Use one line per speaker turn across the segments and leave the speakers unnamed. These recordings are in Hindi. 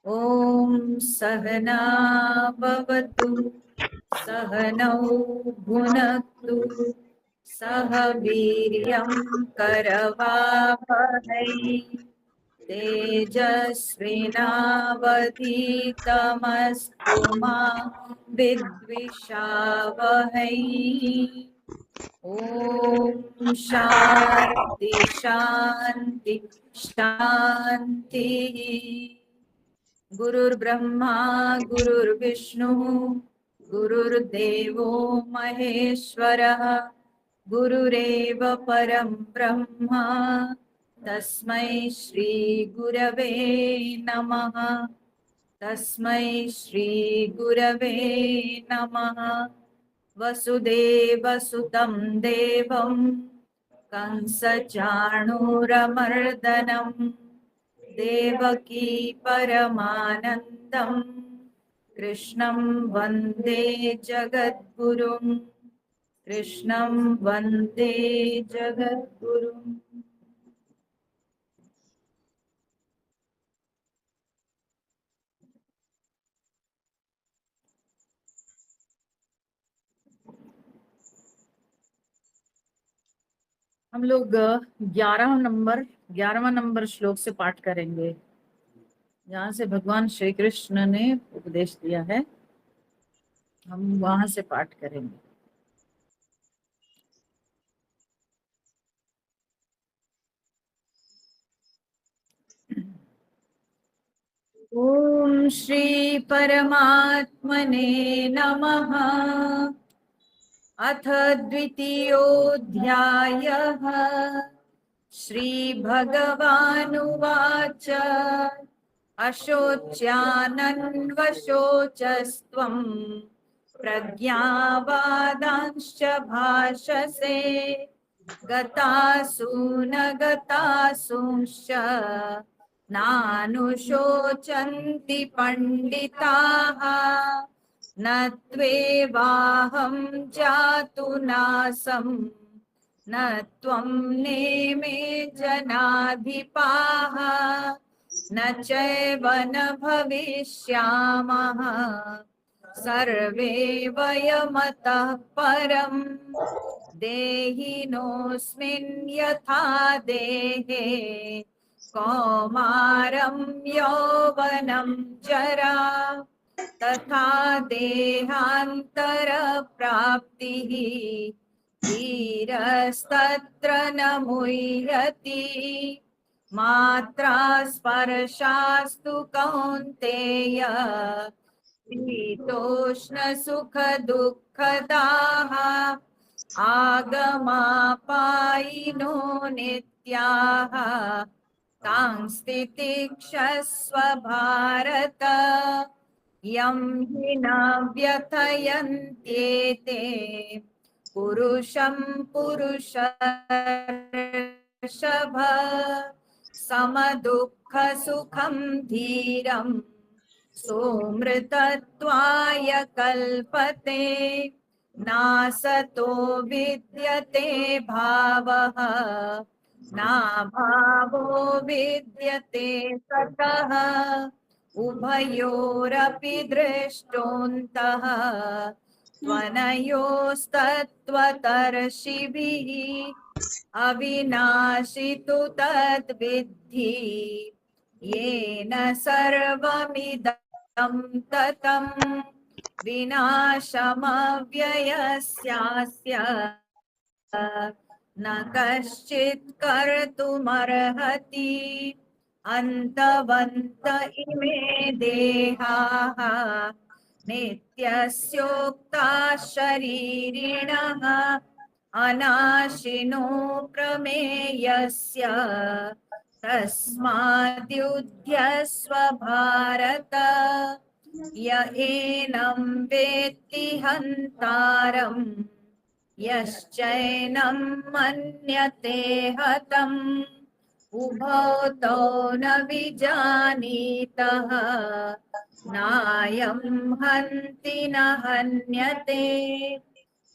ॐ सहना भवतु सहनौ भुनक्तु सह वीर्यं करवावहै तेजस्विनावधीतमस्तु मा विद्विषावहै। ॐ शान्ति शान्ति शान्तिः। गुरुर्ब्रह्मा गुरुर्विष्णु गुरुर्देवो महेश्वरः गुरुरेव परं ब्रह्म तस्मै श्री गुरवे नमः। तस्मै श्री गुरवे नमः। वसुदेवसुतं देवं कंसचाणूरमर्दनम् देवकी परमानन्दं कृष्णं वन्दे जगद्गुरुं। कृष्णं वन्दे जगद्गुरुम्। हम लोग 11वां नंबर श्लोक से पाठ करेंगे, जहाँ से भगवान श्री कृष्ण ने उपदेश दिया है। हम वहां से पाठ करेंगे। ओम श्री परमात्मने नमः। अथ द्वितीयोऽध्यायः। श्रीभगवानुवाच अशोच्यानन्वशोचस्त्वं प्रज्ञावादांश्च भाषसे गतासु न गतासूंश्च नानुशोचन्ति पंडिताः न त्वेवाहं जातु नासं न त्वं नेमे जनाधिपाः न चैव न भविष्यामः सर्वे वयमतः परम् देहिनोऽस्मिन् यथा देहे कौमारं यौवनं जरा तथा देहान्तरप्राप्तिः धीरस्तत्र न मुह्यति मात्रा स्पर्शास्तु कौन्तेय शीतोष्ण सुख दुःखदाः आगमापायिनो नित्याः तां स्थितिक्षस्व भारत यं हि न व्यथयन्त्येते पुरुषं पुरुषर्षभ समदुःखसुखं धीरं सोमृतत्वाय कल्पते नासतो विद्यते भावः नाभावो विद्यते सतः उभयोरपि दृष्टोऽन्तः त्वनयोस्तत्त्वतर्षिभिः अविनाशि तु तद्विद्धि येन सर्वमिदं ततं विनाशमव्ययस्यास्य न कश्चित् कर्तुमर्हति अन्तवन्त इमे देहाः नित्यस्योक्ता शरीरिणः अनाशिनो प्रमेयस्य तस्माद्युध्यस्व भारत य एनं वेत्ति हन्तारम् यश्चैनं मन्यते हतम् उभौ तौ न विजानीतः नायं हन्ति न हन्यते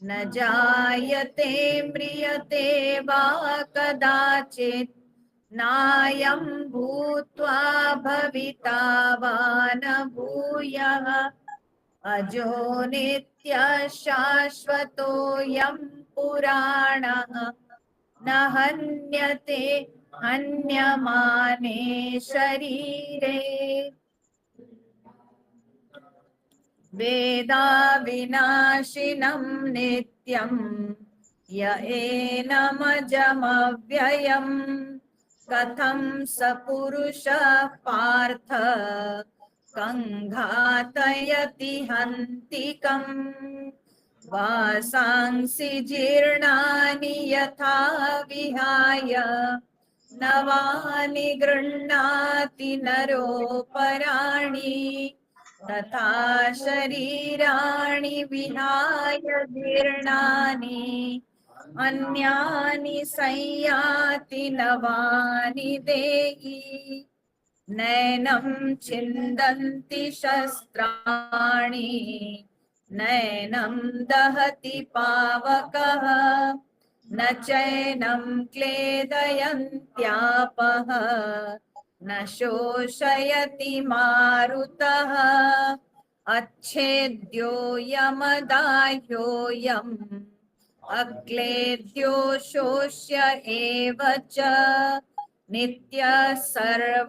न जायते म्रियते वा कदाचित् नायं भूत्वा भविता वा न भूयः अजो नित्यः शाश्वतोऽयं पुराणः न हन्यते हन्यमाने शरीरे वेदा विनाशिनं नित्यं य एनमजमव्ययम् कथं स पुरुषः पार्थ कङ्घातयति हन्तिकम् वासांसि जीर्णानि यथा विहाय नवानि गृह्णाति नरोपराणि तथा शरीराणि विहाय जीर्णानि अन्यानि संयाति नवानि देहि नैनं छिन्दन्ति शस्त्राणि नैनं दहति पावकः न चैनं क्लेदयन्त्यापः न शोषयति मारुतः अच्छेद्योऽयमदाह्योऽयम् अक्लेद्यो शोष्य एव च नित्यः सर्वगतस्थाणुः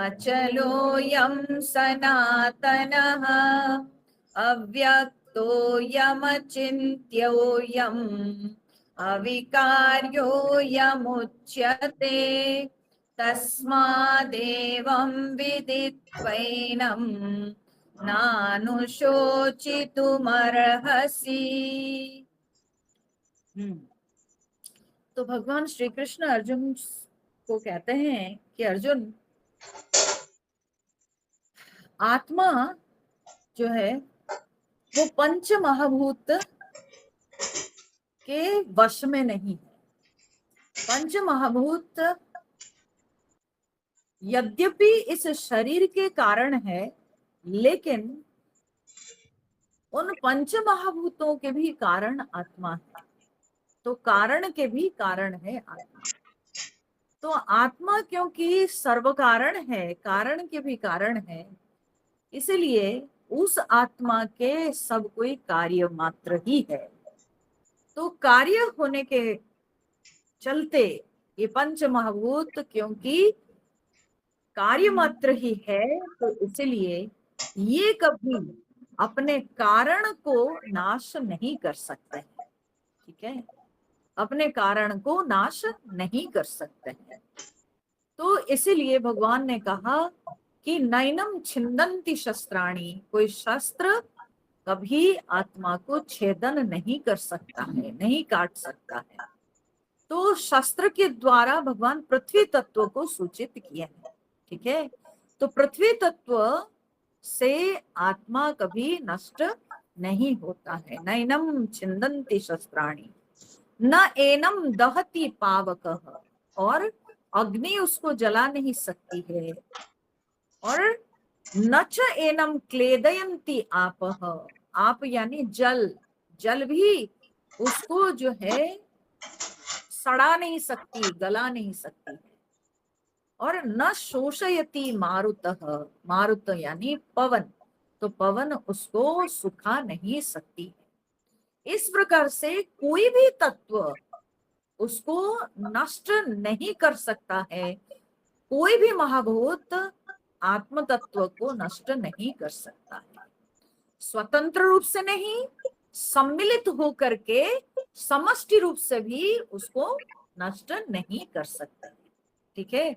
अचलोऽयं सनातनः अव्यक्तोऽयमचिन्त्योऽयम् अविकार्योऽयमुच्यते तस्मादेवं विदित्वैनं नानुशोचितुमर्हसि। तो भगवान श्री कृष्ण अर्जुन को कहते हैं कि अर्जुन, आत्मा जो है वो पंच महाभूत के वश में नहीं है। पंच महाभूत यद्यपि इस शरीर के कारण है, लेकिन उन पंच महाभूतों के भी कारण आत्मा है। तो कारण के भी कारण है आत्मा। तो आत्मा क्योंकि सर्व कारण है, कारण के भी कारण है, इसलिए उस आत्मा के सब कोई कार्य मात्र ही है। तो कार्य होने के चलते ये पंच महाभूत क्योंकि कार्य मात्र ही है, तो इसलिए ये कभी अपने कारण को नाश नहीं कर सकते हैं। ठीक है, अपने कारण को नाश नहीं कर सकते हैं। तो इसीलिए भगवान ने कहा कि नैनम छिन्दन्ति शस्त्राणि, कोई शस्त्र कभी आत्मा को छेदन नहीं कर सकता है, नहीं काट सकता है। तो शस्त्र के द्वारा भगवान पृथ्वी तत्व को सूचित किया है। ठीक है, तो पृथ्वी तत्व से आत्मा कभी नष्ट नहीं होता है। नैनम छिन्दन्ति शस्त्राणि न एनम दहति पावकः, और अग्नि उसको जला नहीं सकती है। और न च एनम क्लेदयन्ति आपः, आप यानी जल, जल भी उसको जो है सड़ा नहीं सकती, गला नहीं सकती है। और न शोषयति मारुतः, मारुत यानी पवन, तो पवन उसको सुखा नहीं सकती है। इस प्रकार से कोई भी तत्व उसको नष्ट नहीं कर सकता है। कोई भी महाभूत आत्म तत्व को नष्ट नहीं कर सकता है। स्वतंत्र रूप से नहीं, सम्मिलित होकर के समष्टि रूप से भी उसको नष्ट नहीं कर सकता। ठीक है,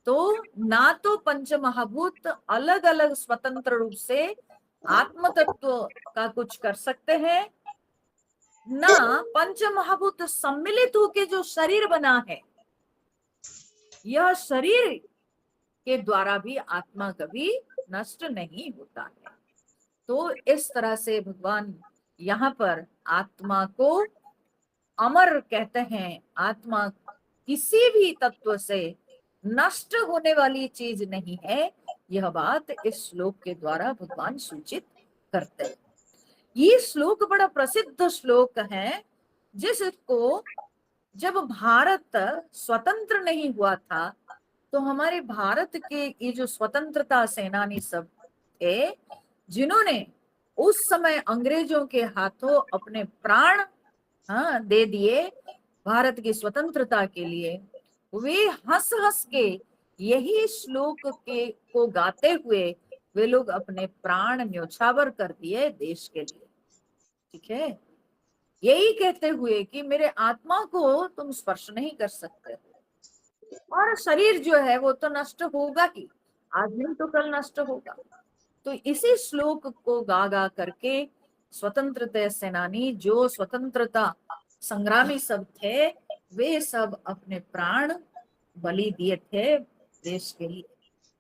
तो ना तो पंच महाभूत अलग अलग स्वतंत्र रूप से आत्म तत्व का कुछ कर सकते हैं, ना पंच महाभूत सम्मिलित होकर जो शरीर बना है, यह शरीर के द्वारा भी आत्मा कभी नष्ट नहीं होता है। तो इस तरह से भगवान यहाँ पर आत्मा को अमर कहते हैं। आत्मा किसी भी तत्व से नष्ट होने वाली चीज नहीं है, यह बात इस श्लोक के द्वारा भगवान सूचित करते हैं। ये श्लोक बड़ा प्रसिद्ध श्लोक है, जिसको जब भारत स्वतंत्र नहीं हुआ था तो हमारे भारत के ये जो स्वतंत्रता सेनानी सब थे, जिन्होंने उस समय अंग्रेजों के हाथों अपने प्राण दे दिए भारत की स्वतंत्रता के लिए, वे हंस हंस के यही श्लोक के को गाते हुए वे लोग अपने प्राण न्योछावर कर दिए देश के लिए। ठीक है, यही कहते हुए कि मेरे आत्मा को तुम स्पर्श नहीं कर सकते, और शरीर जो है वो तो नष्ट होगा ही, आज नहीं तो कल नष्ट होगा। तो इसी श्लोक को गा गा करके स्वतंत्रता सेनानी, जो स्वतंत्रता संग्रामी सब थे, वे सब अपने प्राण बलि दिए थे देश के लिए।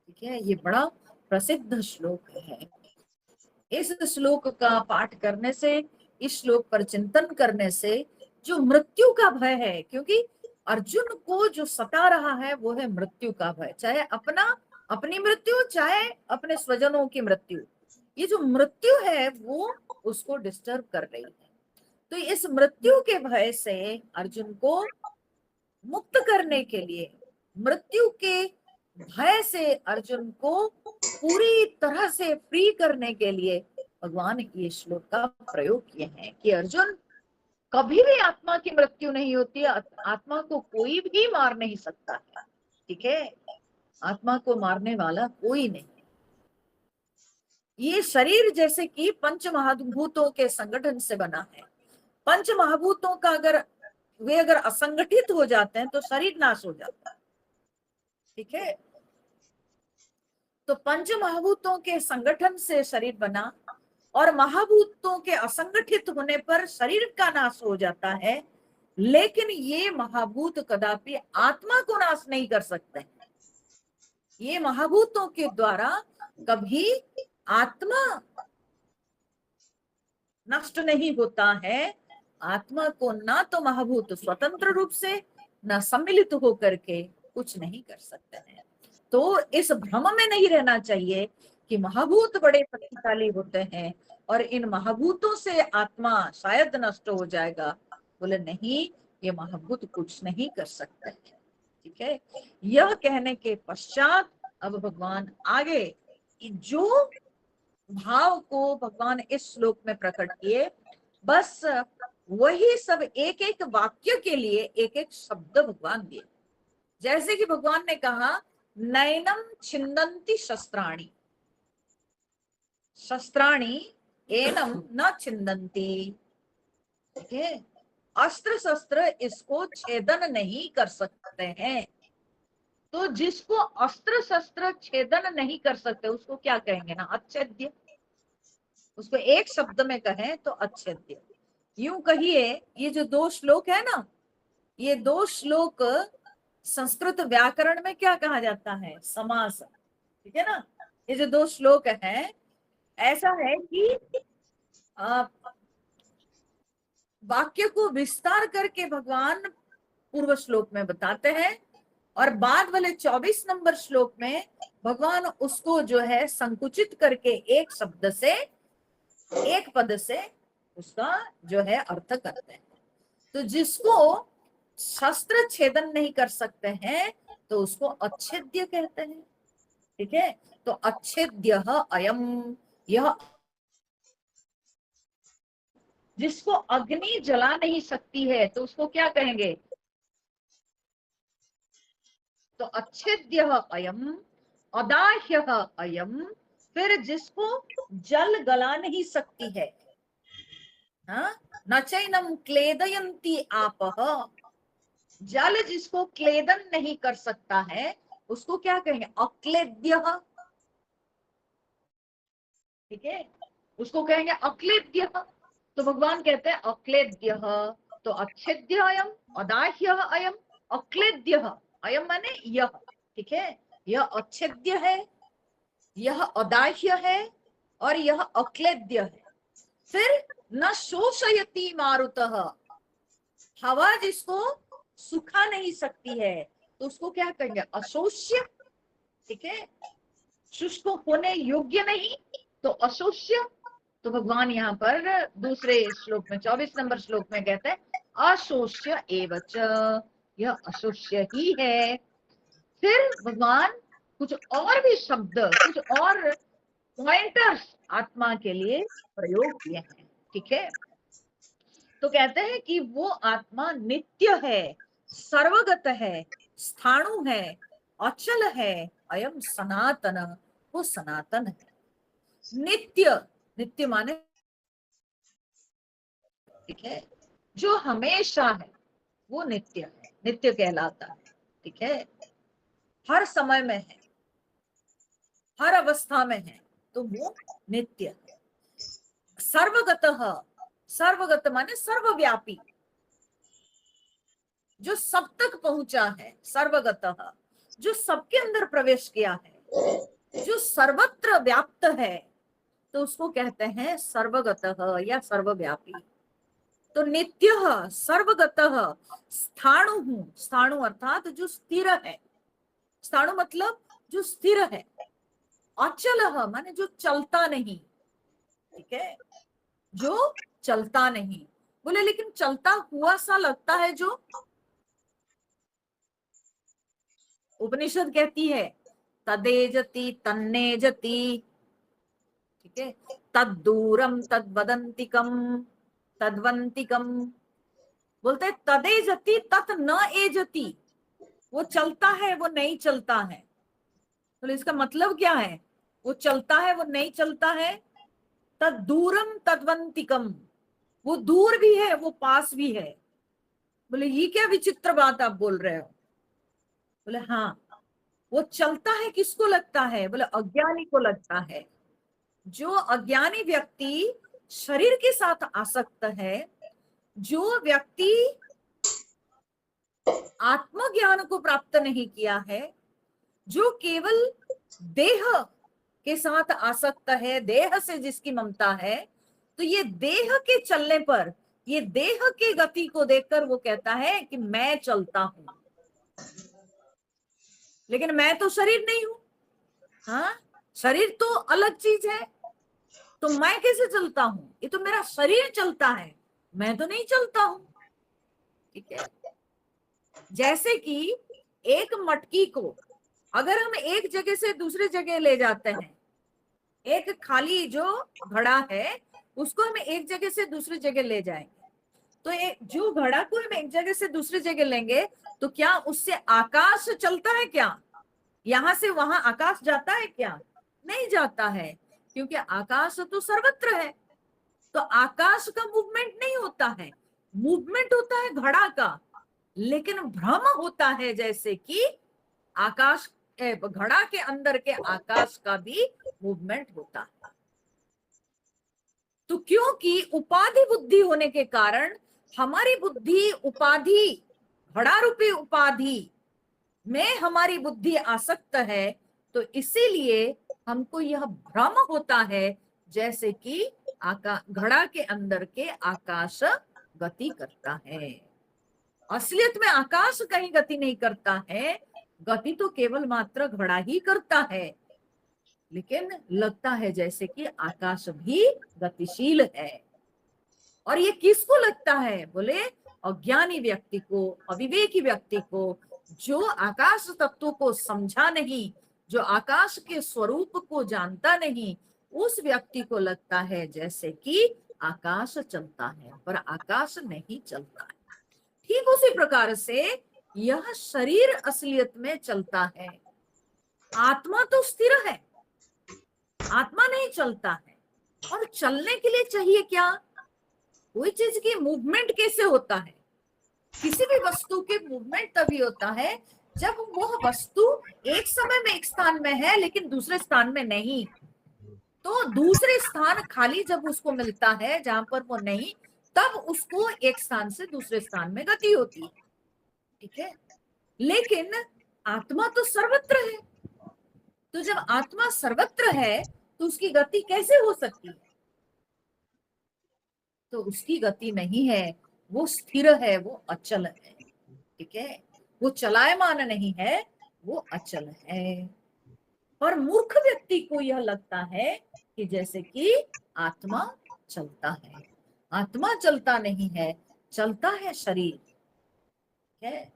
ठीक है, ये बड़ा प्रसिद्ध श्लोक है। इस श्लोक का पाठ करने से, इस श्लोक पर चिंतन करने से जो मृत्यु का भय है, क्योंकि अर्जुन को जो सता रहा है वो है मृत्यु का भय, चाहे अपनी मृत्यु, चाहे अपने स्वजनों की मृत्यु, ये जो मृत्यु है वो उसको डिस्टर्ब कर रही है। तो इस मृत्यु के भय से अर्जुन को मुक्त करने के लिए, मृत्यु के भय से अर्जुन को पूरी तरह से फ्री करने के लिए भगवान ये श्लोक का प्रयोग किए हैं कि अर्जुन, कभी भी आत्मा की मृत्यु नहीं होती है, आत्मा को कोई भी मार नहीं सकता है। ठीक है, आत्मा को मारने वाला कोई नहीं। ये शरीर जैसे कि पंच महाभूतों के संगठन से बना है। पंच महाभूतों का अगर असंगठित हो जाते हैं तो शरीर नाश हो जाता है। ठीक है, तो पंच महाभूतों के संगठन से शरीर बना, और महाभूतों के असंगठित होने पर शरीर का नाश हो जाता है, लेकिन ये महाभूत कदापि आत्मा को नाश नहीं कर सकते। ये महाभूतों के द्वारा कभी आत्मा नष्ट नहीं होता है। आत्मा को ना तो महाभूत स्वतंत्र रूप से, ना सम्मिलित होकर के कुछ नहीं कर सकते हैं। तो इस भ्रम में नहीं रहना चाहिए कि महाभूत बड़े शक्तिशाली होते हैं और इन महाभूतों से आत्मा शायद नष्ट हो जाएगा। बोले नहीं, ये महाभूत कुछ नहीं कर सकते हैं। ठीक है, यह कहने के पश्चात अब भगवान आगे जो भाव को भगवान इस श्लोक में प्रकट किए, बस वही सब एक एक वाक्य के लिए एक एक शब्द भगवान दिए। जैसे कि भगवान ने कहा, नैनम छिन्दन्ति शस्त्राणि, शस्त्राणि एनम न छिन्दन्ति। ठीक है, अस्त्र शस्त्र इसको छेदन नहीं कर सकते हैं। तो जिसको अस्त्र शस्त्र छेदन नहीं कर सकते उसको क्या कहेंगे ना, अच्छेद्य। उसको एक शब्द में कहें तो अच्छेद्य। यूं कहिए, ये जो दो श्लोक है ना, ये दो श्लोक संस्कृत व्याकरण में क्या कहा जाता है, समास। ठीक है ना, ये जो दो श्लोक हैं, ऐसा है कि वाक्य को विस्तार करके भगवान पूर्व श्लोक में बताते हैं, और बाद वाले 24 नंबर श्लोक में भगवान उसको जो है संकुचित करके एक शब्द से, एक पद से उसका जो है अर्थ करते हैं। तो जिसको शस्त्र छेदन नहीं कर सकते हैं तो उसको अच्छेद्य कहते हैं। ठीक है, तो अच्छेद्य अयम, यह जिसको अग्नि जला नहीं सकती है तो उसको क्या कहेंगे, तो अच्छेद्य अयम, अदाह्य अयम। फिर जिसको जल गला नहीं सकती है, न चैनम क्लेदयन्ति आपः, जल जिसको क्लेदन नहीं कर सकता है उसको क्या कहेंगे, अक्लेद्य। ठीक है, उसको कहेंगे अक्लेद्य। तो भगवान कहते हैं अक्लेद्य, तो अच्छेद्य अयम, अदाह्य अयम, अक्लेद्य अयम माने यह। ठीक है, यह अच्छेद्य है, यह अदाह्य है, और यह अक्लेद्य है। फिर न शोषयति मारुतः, हवा जिसको सुखा नहीं सकती है तो उसको क्या कहेंगे, अशोष्य। ठीक है, शुष्क होने योग्य नहीं तो अशोष्य। तो भगवान यहाँ पर दूसरे श्लोक में 24 नंबर श्लोक में कहते हैं अशोष्य एव च, यह अशोष्य ही है। फिर भगवान कुछ और भी शब्द, कुछ और पॉइंटर्स आत्मा के लिए प्रयोग किए हैं। ठीक है, तो कहते हैं कि वो आत्मा नित्य है, सर्वगत है, स्थाणु है, अचल है, अयम सनातन, वो सनातन है। नित्य, नित्य माने, ठीक है, जो हमेशा है वो नित्य है, नित्य कहलाता है। ठीक है, हर समय में है, हर अवस्था में है, तो वो नित्य है। सर्वगतः, सर्वगत माने सर्वव्यापी, जो सब तक पहुंचा है। सर्वगतः, जो सबके अंदर प्रवेश किया है, जो सर्वत्र व्याप्त है, तो उसको कहते हैं सर्वगतः या सर्वव्यापी। तो नित्य, सर्वगतः, स्थाणु, स्थाणु अर्थात जो स्थिर है, स्थाणु मतलब जो स्थिर है, अचल माने जो चलता नहीं। ठीक है, जो चलता नहीं। बोले लेकिन चलता हुआ सा लगता है जो, उपनिषद कहती है तदेजति तन्नेजति। ठीक है, तद्दूरम तद्वदंतिकम तद्वंतिकम, बोलते तदेजति तत् न एजति, वो चलता है वो नहीं चलता है। तो इसका मतलब क्या है? वो चलता है वो नहीं चलता है। तद्दूरम तद्वंतिकम, वो दूर भी है वो पास भी है। बोले ये क्या विचित्र बात आप बोल रहे हो? बोले हाँ, वो चलता है किसको लगता है? बोले अज्ञानी को लगता है। जो अज्ञानी व्यक्ति शरीर के साथ आसक्त है, जो व्यक्ति आत्मज्ञान को प्राप्त नहीं किया है, जो केवल देह के साथ आसक्त है, देह से जिसकी ममता है, तो ये देह के चलने पर, ये देह की गति को देखकर वो कहता है कि मैं चलता हूं, लेकिन मैं तो शरीर नहीं हूं। हाँ, शरीर तो अलग चीज है, तो मैं कैसे चलता हूं? ये तो मेरा शरीर चलता है, मैं तो नहीं चलता हूं। ठीक है, जैसे कि एक मटकी को अगर हम एक जगह से दूसरी जगह ले जाते हैं, एक खाली जो घड़ा है उसको हम एक जगह से दूसरी जगह ले जाएंगे, तो एक जो घड़ा को हम एक जगह से दूसरी जगह लेंगे, तो क्या उससे आकाश चलता है? क्या यहां से वहां आकाश जाता है? क्या नहीं जाता है, क्योंकि आकाश तो सर्वत्र है। तो आकाश का मूवमेंट नहीं होता है, मूवमेंट होता है घड़ा का, लेकिन भ्रम होता है जैसे कि आकाश, घड़ा के अंदर के आकाश का भी मूवमेंट होता है। तो क्योंकि उपाधि बुद्धि होने के कारण हमारी बुद्धि उपाधि, घड़ा रूपी उपाधि में हमारी बुद्धि आसक्त है, तो इसीलिए हमको यह भ्रम होता है जैसे कि घड़ा के अंदर के आकाश गति करता है। असलियत में आकाश कहीं गति नहीं करता है, गति तो केवल मात्र घड़ा ही करता है, लेकिन लगता है जैसे कि आकाश भी गतिशील है। और ये किसको लगता है? बोले अज्ञानी व्यक्ति को, अविवेकी व्यक्ति को, जो आकाश तत्व को समझा नहीं, जो आकाश के स्वरूप को जानता नहीं, उस व्यक्ति को लगता है जैसे कि आकाश चलता है, पर आकाश नहीं चलता है। ठीक उसी प्रकार से यह शरीर असलियत में चलता है, आत्मा तो स्थिर है, आत्मा नहीं चलता है। और चलने के लिए चाहिए क्या? कोई चीज की मूवमेंट कैसे होता है? किसी भी वस्तु के मूवमेंट तभी होता है जब वह वस्तु एक समय में एक स्थान में है लेकिन दूसरे स्थान में नहीं। तो दूसरे स्थान खाली जब उसको मिलता है जहां पर वो नहीं, तब उसको एक स्थान से दूसरे स्थान में गति होती है। ठीक है, लेकिन आत्मा तो सर्वत्र है, तो जब आत्मा सर्वत्र है तो उसकी गति कैसे हो सकती है? तो उसकी गति नहीं है, वो स्थिर है, वो अचल है। ठीक है, वो चलायमान नहीं है, वो अचल है। पर मूर्ख व्यक्ति को यह लगता है कि जैसे कि आत्मा चलता है। आत्मा चलता नहीं है, चलता है शरीर है,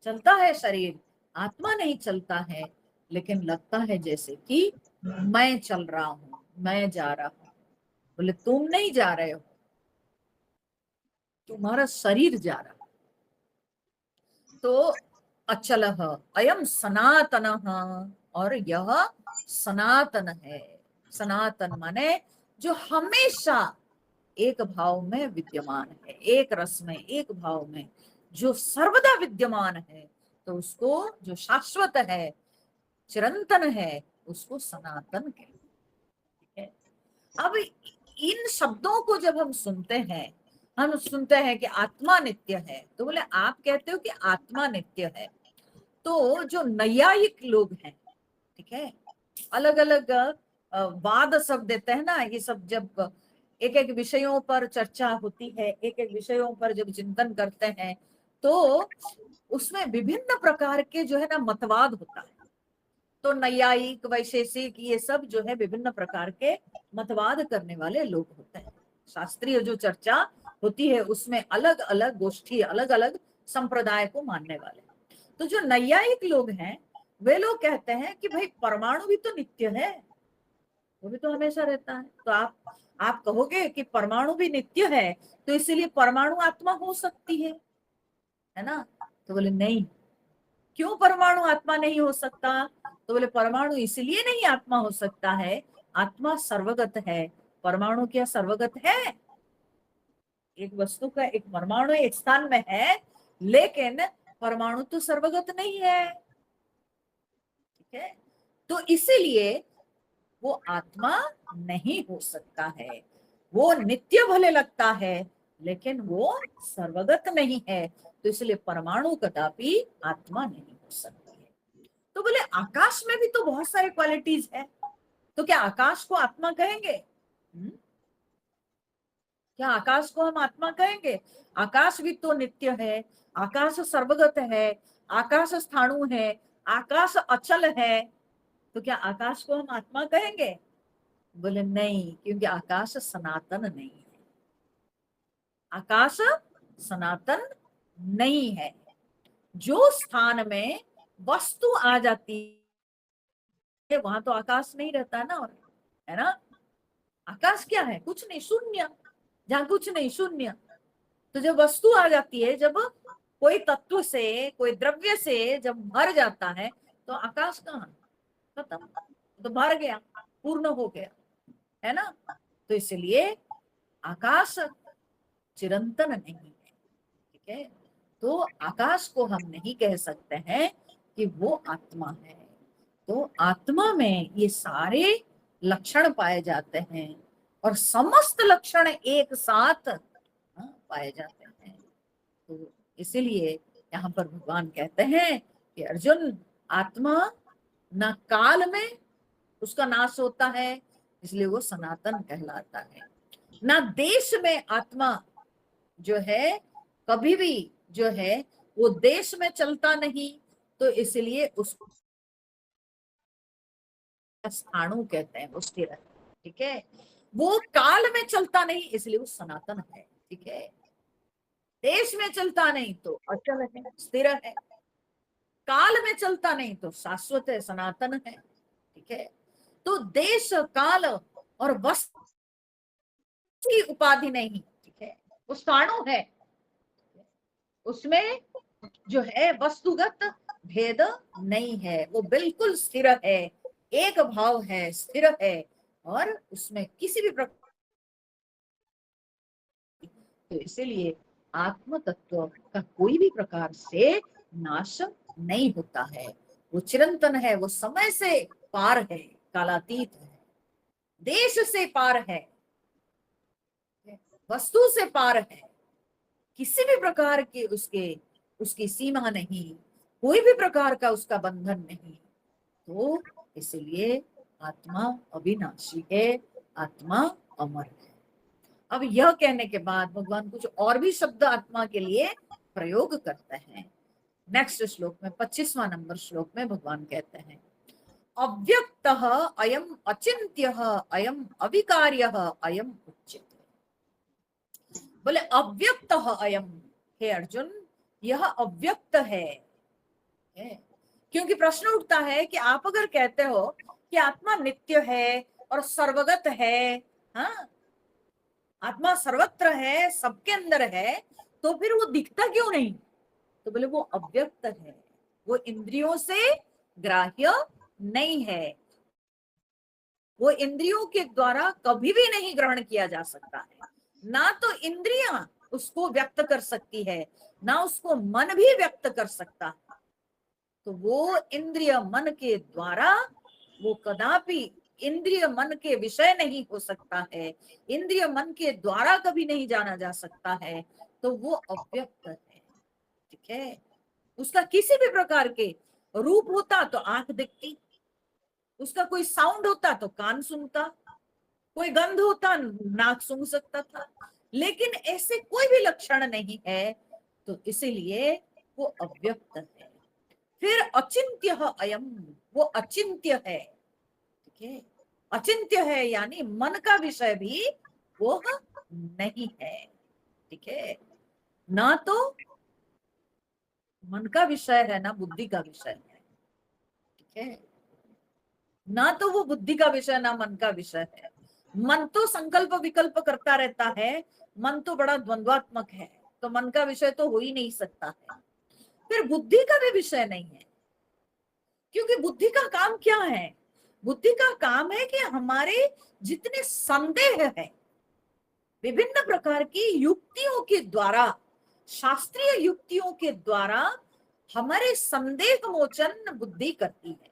चलता है शरीर, आत्मा नहीं चलता है, लेकिन लगता है जैसे कि मैं चल रहा हूं, मैं जा रहा हूं। बोले तुम नहीं जा रहे हो, तुम्हारा शरीर जा रहा है। तो अचल अयम सनातन, और यह सनातन है। सनातन माने जो हमेशा एक भाव में विद्यमान है, एक रस में, एक भाव में, जो सर्वदा विद्यमान है, तो उसको जो शाश्वत है, चिरंतन है, उसको सनातन कहते हैं। अब इन शब्दों को जब हम सुनते हैं, हम सुनते हैं कि आत्मा नित्य है, तो बोले आप कहते हो कि आत्मा नित्य है। तो जो नैयायिक लोग हैं, ठीक है, अलग अलग वाद सब देते हैं ना, ये सब जब एक एक विषयों पर चर्चा होती है, एक एक विषयों पर जब चिंतन करते हैं, तो उसमें विभिन्न प्रकार के जो है ना मतवाद होता है। तो नैयायिक, वैशेषिक, ये सब जो है विभिन्न प्रकार के मतवाद करने वाले लोग होते हैं। शास्त्रीय जो चर्चा होती है उसमें अलग अलग गोष्ठी, अलग अलग संप्रदाय को मानने वाले। तो जो नैयायिक लोग हैं, वे लोग कहते हैं कि भाई परमाणु भी तो नित्य है, वो भी तो हमेशा रहता है। तो आप कहोगे कि परमाणु भी नित्य है, तो इसीलिए परमाणु आत्मा हो सकती है ना? तो बोले नहीं। क्यों परमाणु आत्मा नहीं हो सकता? तो बोले परमाणु इसलिए नहीं आत्मा हो सकता है, आत्मा सर्वगत है। परमाणु क्या सर्वगत है? एक वस्तु का एक परमाणु एक स्थान में है, लेकिन परमाणु तो सर्वगत नहीं है, ठीक है? तो इसीलिए वो आत्मा नहीं हो सकता है। वो नित्य भले लगता है, लेकिन वो सर्वगत नहीं है। तो इसलिए परमाणु कदापि आत्मा नहीं हो सकती है। तो बोले आकाश में भी तो बहुत सारे क्वालिटीज है, तो क्या आकाश को आत्मा कहेंगे? क्या आकाश को हम आत्मा कहेंगे? आकाश भी तो नित्य है, आकाश सर्वगत है, आकाश स्थाणु है, आकाश अचल है। तो क्या आकाश को हम आत्मा कहेंगे? बोले नहीं, क्योंकि आकाश सनातन नहीं है। आकाश सनातन नहीं है। जो स्थान में वस्तु आ जाती है, वहां तो आकाश नहीं रहता ना, और है ना? आकाश क्या है? कुछ नहीं, शून्य। जहां कुछ नहीं, शून्य। तो जब वस्तु आ जाती है, जब कोई तत्व से, कोई द्रव्य से जब भर जाता है, तो आकाश कहाँ? खत्म, तो भर गया, पूर्ण हो गया, है ना? तो इसलिए आकाश चिरंतन नहीं है, ठीक है? तो आकाश को हम नहीं कह सकते हैं कि वो आत्मा है। तो आत्मा में ये सारे लक्षण पाए जाते हैं, और समस्त लक्षण एक साथ पाए जाते हैं। तो इसीलिए यहाँ पर भगवान कहते हैं कि अर्जुन, आत्मा न काल में उसका नाश होता है, इसलिए वो सनातन कहलाता है। ना देश में आत्मा जो है कभी भी जो है वो देश में चलता नहीं, तो इसलिए उसको स्थाणु कहते हैं, वो स्थिर है, ठीक है? वो काल में चलता नहीं, इसलिए वो सनातन है, ठीक है? देश में चलता नहीं तो अचल है, स्थिर है। काल में चलता नहीं तो शाश्वत है, सनातन है, ठीक है? तो देश, काल और वस्तु की उपाधि नहीं, ठीक है? वो स्थाणु है, उसमें जो है वस्तुगत भेद नहीं है, वो बिल्कुल स्थिर है, एक भाव है, स्थिर है, और उसमें किसी भी प्रकार, तो इसलिए आत्म तत्व का कोई भी प्रकार से नाश नहीं होता है। वो चिरंतन है, वो समय से पार है, कालातीत है, देश से पार है, वस्तु से पार है, किसी भी प्रकार के उसकी सीमा नहीं, कोई भी प्रकार का उसका बंधन नहीं। तो इसलिए आत्मा अविनाशी है, आत्मा अमर है। अब यह कहने के बाद भगवान कुछ और भी शब्द आत्मा के लिए प्रयोग करते हैं। नेक्स्ट श्लोक में, 25वां नंबर श्लोक में भगवान कहते हैं, अव्यक्तः अयम अचिन्त्यः अयम अविकार्यः अयम उच्यते। बोले अव्यक्त अयम, हे अर्जुन यह अव्यक्त है। क्योंकि प्रश्न उठता है कि आप अगर कहते हो कि आत्मा नित्य है और सर्वगत है, हाँ, आत्मा सर्वत्र है, सबके अंदर है, तो फिर वो दिखता क्यों नहीं? तो बोले वो अव्यक्त है, वो इंद्रियों से ग्राह्य नहीं है, वो इंद्रियों के द्वारा कभी भी नहीं ग्रहण किया जा सकता है। ना तो इंद्रियां उसको व्यक्त कर सकती है, ना उसको मन भी व्यक्त कर सकता है। तो वो इंद्रिय मन के द्वारा वो कदापि इंद्रिय मन के विषय नहीं हो सकता है, इंद्रिय मन के द्वारा कभी नहीं जाना जा सकता है। तो वो अव्यक्त है। ठीक है, उसका किसी भी प्रकार के रूप होता तो आंख दिखती, उसका कोई साउंड होता तो कान सुनता, कोई गंध होता नाक सूंघ सकता था, लेकिन ऐसे कोई भी लक्षण नहीं है, तो इसीलिए वो अव्यक्त है। फिर अचिंत्य अयम, वो अचिंत्य है। ठीक है, अचिंत्य है यानी मन का विषय भी वो नहीं है। ठीक है, ना तो मन का विषय है ना बुद्धि का विषय है। ठीक है, ना तो वो बुद्धि का विषय ना मन का विषय है। मन तो संकल्प विकल्प करता रहता है, मन तो बड़ा द्वंद्वात्मक है, तो मन का विषय तो हो ही नहीं सकता है। फिर बुद्धि का भी विषय नहीं है, क्योंकि बुद्धि का काम क्या है? बुद्धि का काम है कि हमारे जितने संदेह है, विभिन्न प्रकार की युक्तियों के द्वारा, शास्त्रीय युक्तियों के द्वारा हमारे संदेह मोचन बुद्धि करती है।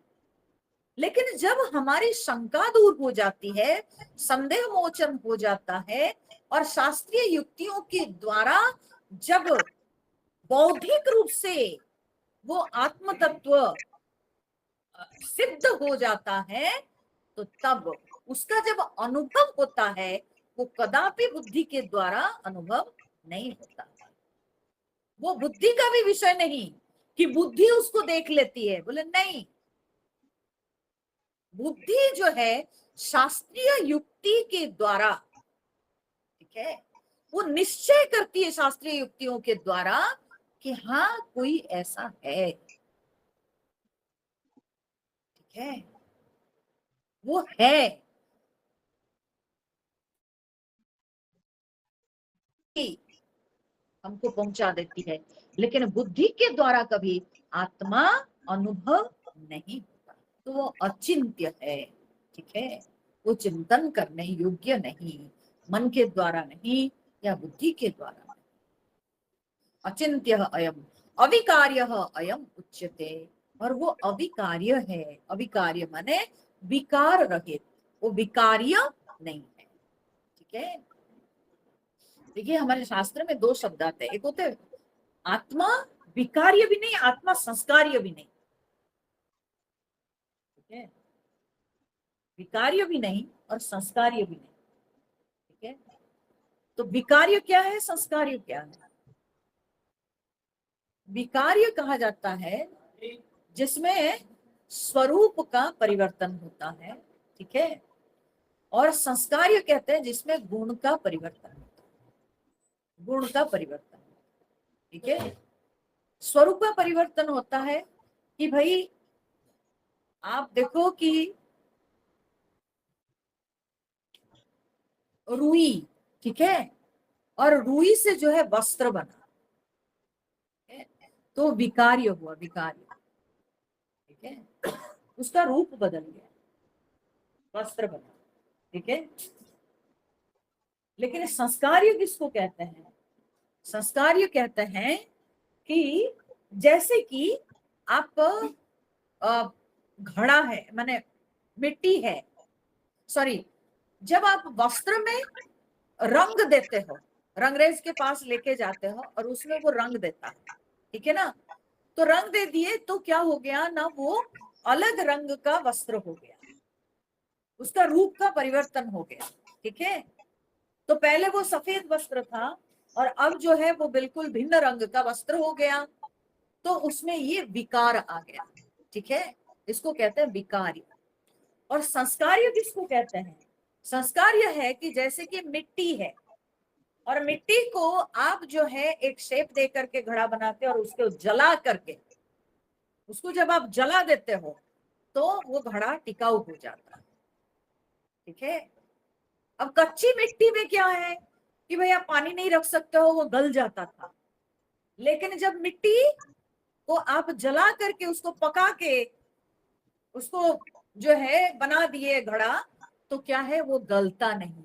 लेकिन जब हमारी शंका दूर हो जाती है, संदेह मोचन हो जाता है, और शास्त्रीय युक्तियों के द्वारा जब बौद्धिक रूप से वो आत्म तत्व सिद्ध हो जाता है, तो तब उसका जब अनुभव होता है, वो कदापि बुद्धि के द्वारा अनुभव नहीं होता। वो बुद्धि का भी विषय नहीं कि बुद्धि उसको देख लेती है, बोले नहीं। बुद्धि जो है शास्त्रीय युक्ति के द्वारा, ठीक है, वो निश्चय करती है शास्त्रीय युक्तियों के द्वारा कि हाँ कोई ऐसा है। ठीक है, वो है कि हमको पहुंचा देती है, लेकिन बुद्धि के द्वारा कभी आत्मा अनुभव नहीं होता। तो वो अचिंत्य है। ठीक है, वो चिंतन करने योग्य नहीं, मन के द्वारा नहीं या बुद्धि के द्वारा। अचिंत्य अयम अविकार्य अयम उच्यते, और वो अविकार्य है। अविकार्य माने विकार रहित, वो विकार्य नहीं है। ठीक है, देखिए हमारे शास्त्र में दो शब्द आते हैं, एक होते हैं आत्मा विकार्य भी नहीं, आत्मा संस्कार्य भी नहीं। ठीक है, विकार्य भी नहीं और संस्कार्य भी नहीं। ठीक है, तो विकार्य क्या है, संस्कार्य क्या है? विकार्य कहा जाता है जिसमें स्वरूप का परिवर्तन होता है। ठीक है, और संस्कार्य कहते हैं जिसमें गुण का परिवर्तन होता है, गुण का परिवर्तन। ठीक है, स्वरूप का परिवर्तन होता है कि भाई आप देखो कि रुई, ठीक है, और रुई से जो है वस्त्र बना, ठीक है, तो विकार्य हुआ, विकार्य। ठीक है, उसका रूप बदल गया, वस्त्र बना। ठीक है, लेकिन संस्कार्य किसको कहते हैं? संस्कार्य कहते हैं कि जैसे कि आप घड़ा है माने मिट्टी है, सॉरी, जब आप वस्त्र में रंग देते हो, रंगरेज के पास लेके जाते हो और उसमें वो रंग देता है, ठीक है ना, तो रंग दे दिए तो क्या हो गया ना, वो अलग रंग का वस्त्र हो गया, उसका रूप का परिवर्तन हो गया। ठीक है, तो पहले वो सफेद वस्त्र था और अब जो है वो बिल्कुल भिन्न रंग का वस्त्र हो गया, तो उसमें ये विकार आ गया। ठीक है, इसको कहते हैं विकार्य। और संस्कार्य किसको कहते हैं? संस्कार्य है कि जैसे कि मिट्टी है और मिट्टी को आप जो है एक शेप दे करके घड़ा बनाते हो और उसको जला करके, उसको जब आप जला देते हो तो वो घड़ा टिकाऊ हो जाता है। ठीक है। अब कच्ची मिट्टी में क्या है कि भाई आप पानी नहीं रख सकते हो, वो गल जाता था। लेकिन जब मिट्टी को आप जला करके उसको पका के उसको जो है बना दिए घड़ा, तो क्या है वो गलता नहीं।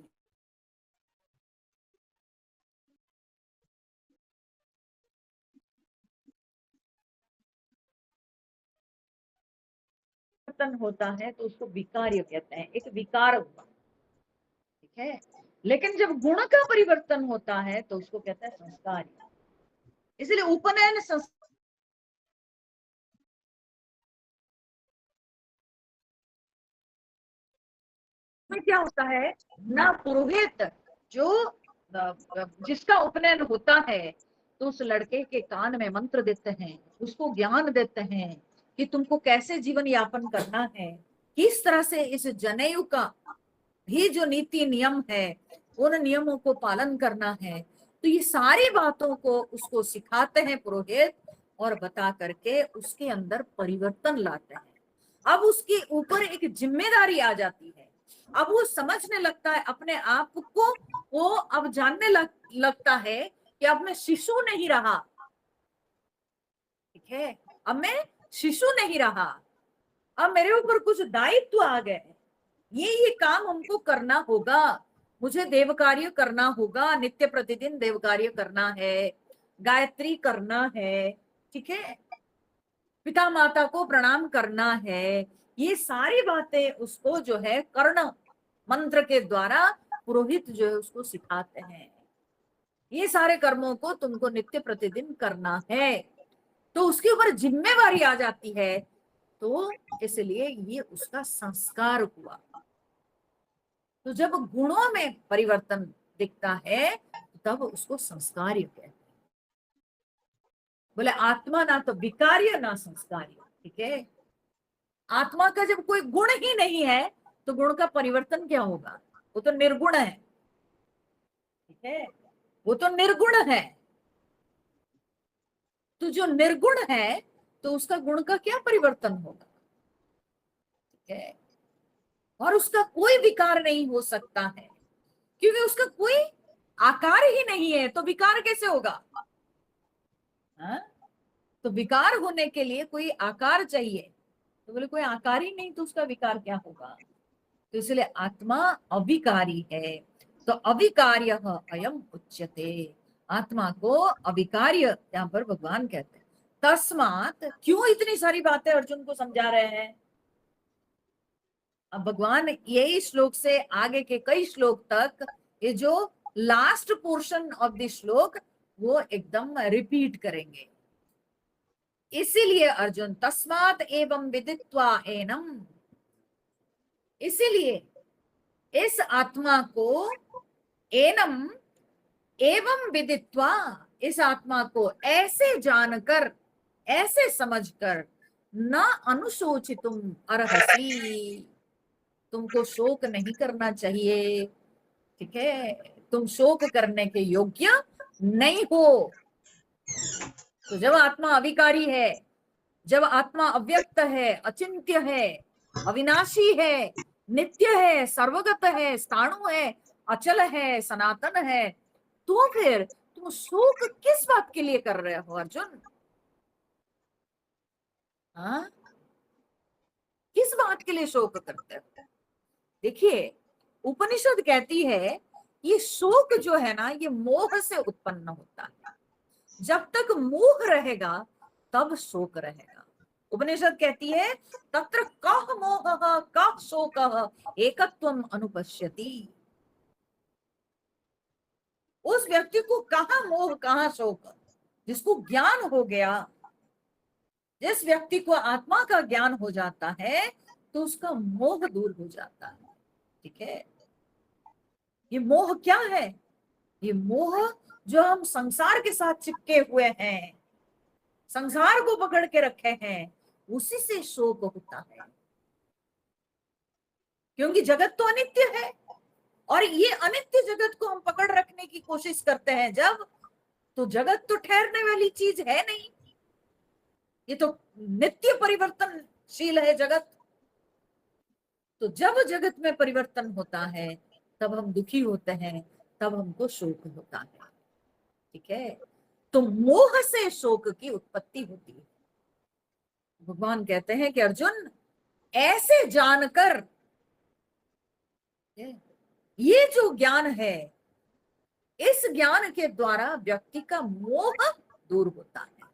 परिवर्तन होता है तो उसको विकार्य कहते हैं, एक विकार हुआ। ठीक है। लेकिन जब गुण का परिवर्तन होता है तो उसको कहते हैं संस्कार। इसलिए उपनयन संस्कार में क्या होता है ना, पुरोहित जो जिसका उपनयन होता है तो उस लड़के के कान में मंत्र देते हैं, उसको ज्ञान देते हैं कि तुमको कैसे जीवन यापन करना है, किस तरह से इस जनेऊ का भी जो नीति नियम है उन नियमों को पालन करना है। तो ये सारी बातों को उसको सिखाते हैं पुरोहित, और बता करके उसके अंदर परिवर्तन लाते हैं। अब उसके ऊपर एक जिम्मेदारी आ जाती है। अब वो समझने लगता है अपने आप को, वो अब जानने लगता है कि अब मैं शिशु नहीं रहा। ठीक है। अब मैं शिशु नहीं रहा, अब मेरे ऊपर कुछ दायित्व आ गए, ये काम हमको करना होगा, मुझे देव कार्य करना होगा, नित्य प्रतिदिन देव कार्य करना है, गायत्री करना है। ठीक है। पिता माता को प्रणाम करना है। ये सारी बातें उसको जो है कर्ण मंत्र के द्वारा पुरोहित जो है उसको सिखाते हैं। ये सारे कर्मों को तुमको नित्य प्रतिदिन करना है, तो उसके ऊपर जिम्मेवारी आ जाती है। तो इसलिए ये उसका संस्कार हुआ। तो जब गुणों में परिवर्तन दिखता है तब उसको संस्कार्य कहते हैं। बोले आत्मा ना तो विकार्य ना संस्कार्य। ठीक है। आत्मा का जब कोई गुण ही नहीं है तो गुण का परिवर्तन क्या होगा, वो तो निर्गुण है। ठीक है। वो तो निर्गुण है। तो जो निर्गुण है तो उसका गुण का क्या परिवर्तन होगा। ठीक है। और उसका कोई विकार नहीं हो सकता है, क्योंकि उसका कोई आकार ही नहीं है, तो विकार कैसे होगा। हाँ? तो विकार होने के लिए कोई आकार चाहिए, तो बोले कोई आकार ही नहीं तो उसका विकार क्या होगा। तो इसलिए आत्मा अविकारी है। तो अविकार्य अयम उच्यते, आत्मा को अविकार्य यहाँ पर भगवान कहते हैं। तस्मात, क्यों इतनी सारी बातें अर्जुन को समझा रहे हैं। अब भगवान यही श्लोक से आगे के कई श्लोक तक, ये जो लास्ट पोर्शन ऑफ द श्लोक वो एकदम रिपीट करेंगे। इसीलिए अर्जुन तस्मात एवं विदित्वा एनम, इसीलिए इस आत्मा को एनम एवं विदित्वा, इस आत्मा को ऐसे जानकर, ऐसे समझकर, न अनुशोचितुम अर्हसि, तुमको शोक नहीं करना चाहिए। ठीक है। तुम शोक करने के योग्य नहीं हो। तो जब आत्मा अविकारी है, जब आत्मा अव्यक्त है, अचिंत्य है, अविनाशी है, नित्य है, सर्वगत है, स्थाणु है, अचल है, सनातन है, तो फिर तुम शोक किस बात के लिए कर रहे हो अर्जुन। हाँ, किस बात के लिए शोक करते हो। देखिए, उपनिषद कहती है ये शोक जो है ना, ये मोह से उत्पन्न होता है। जब तक मोह रहेगा तब शोक रहेगा। उपनिषद कहती है तत्र कः मोहः कः शोकः एकत्वम अनुपश्यति। उस व्यक्ति को कहाँ मोह कहाँ शोक, जिसको ज्ञान हो गया, जिस व्यक्ति को आत्मा का ज्ञान हो जाता है तो उसका मोह दूर हो जाता है। ठीक है। ये मोह क्या है, ये मोह जो हम संसार के साथ चिपके हुए हैं, संसार को पकड़ के रखे हैं, उसी से शोक होता है। क्योंकि जगत तो अनित्य है, और ये अनित्य जगत को हम पकड़ रखने की कोशिश करते हैं जब, तो जगत तो ठहरने वाली चीज है नहीं, ये तो नित्य परिवर्तनशील है जगत। तो जब जगत में परिवर्तन होता है तब हम दुखी होते हैं, तब हमको शोक होता है। ठीक है, तो मोह से शोक की उत्पत्ति होती है। भगवान कहते हैं कि अर्जुन, ऐसे जानकर, ये जो ज्ञान है, इस ज्ञान के द्वारा व्यक्ति का मोह दूर होता है।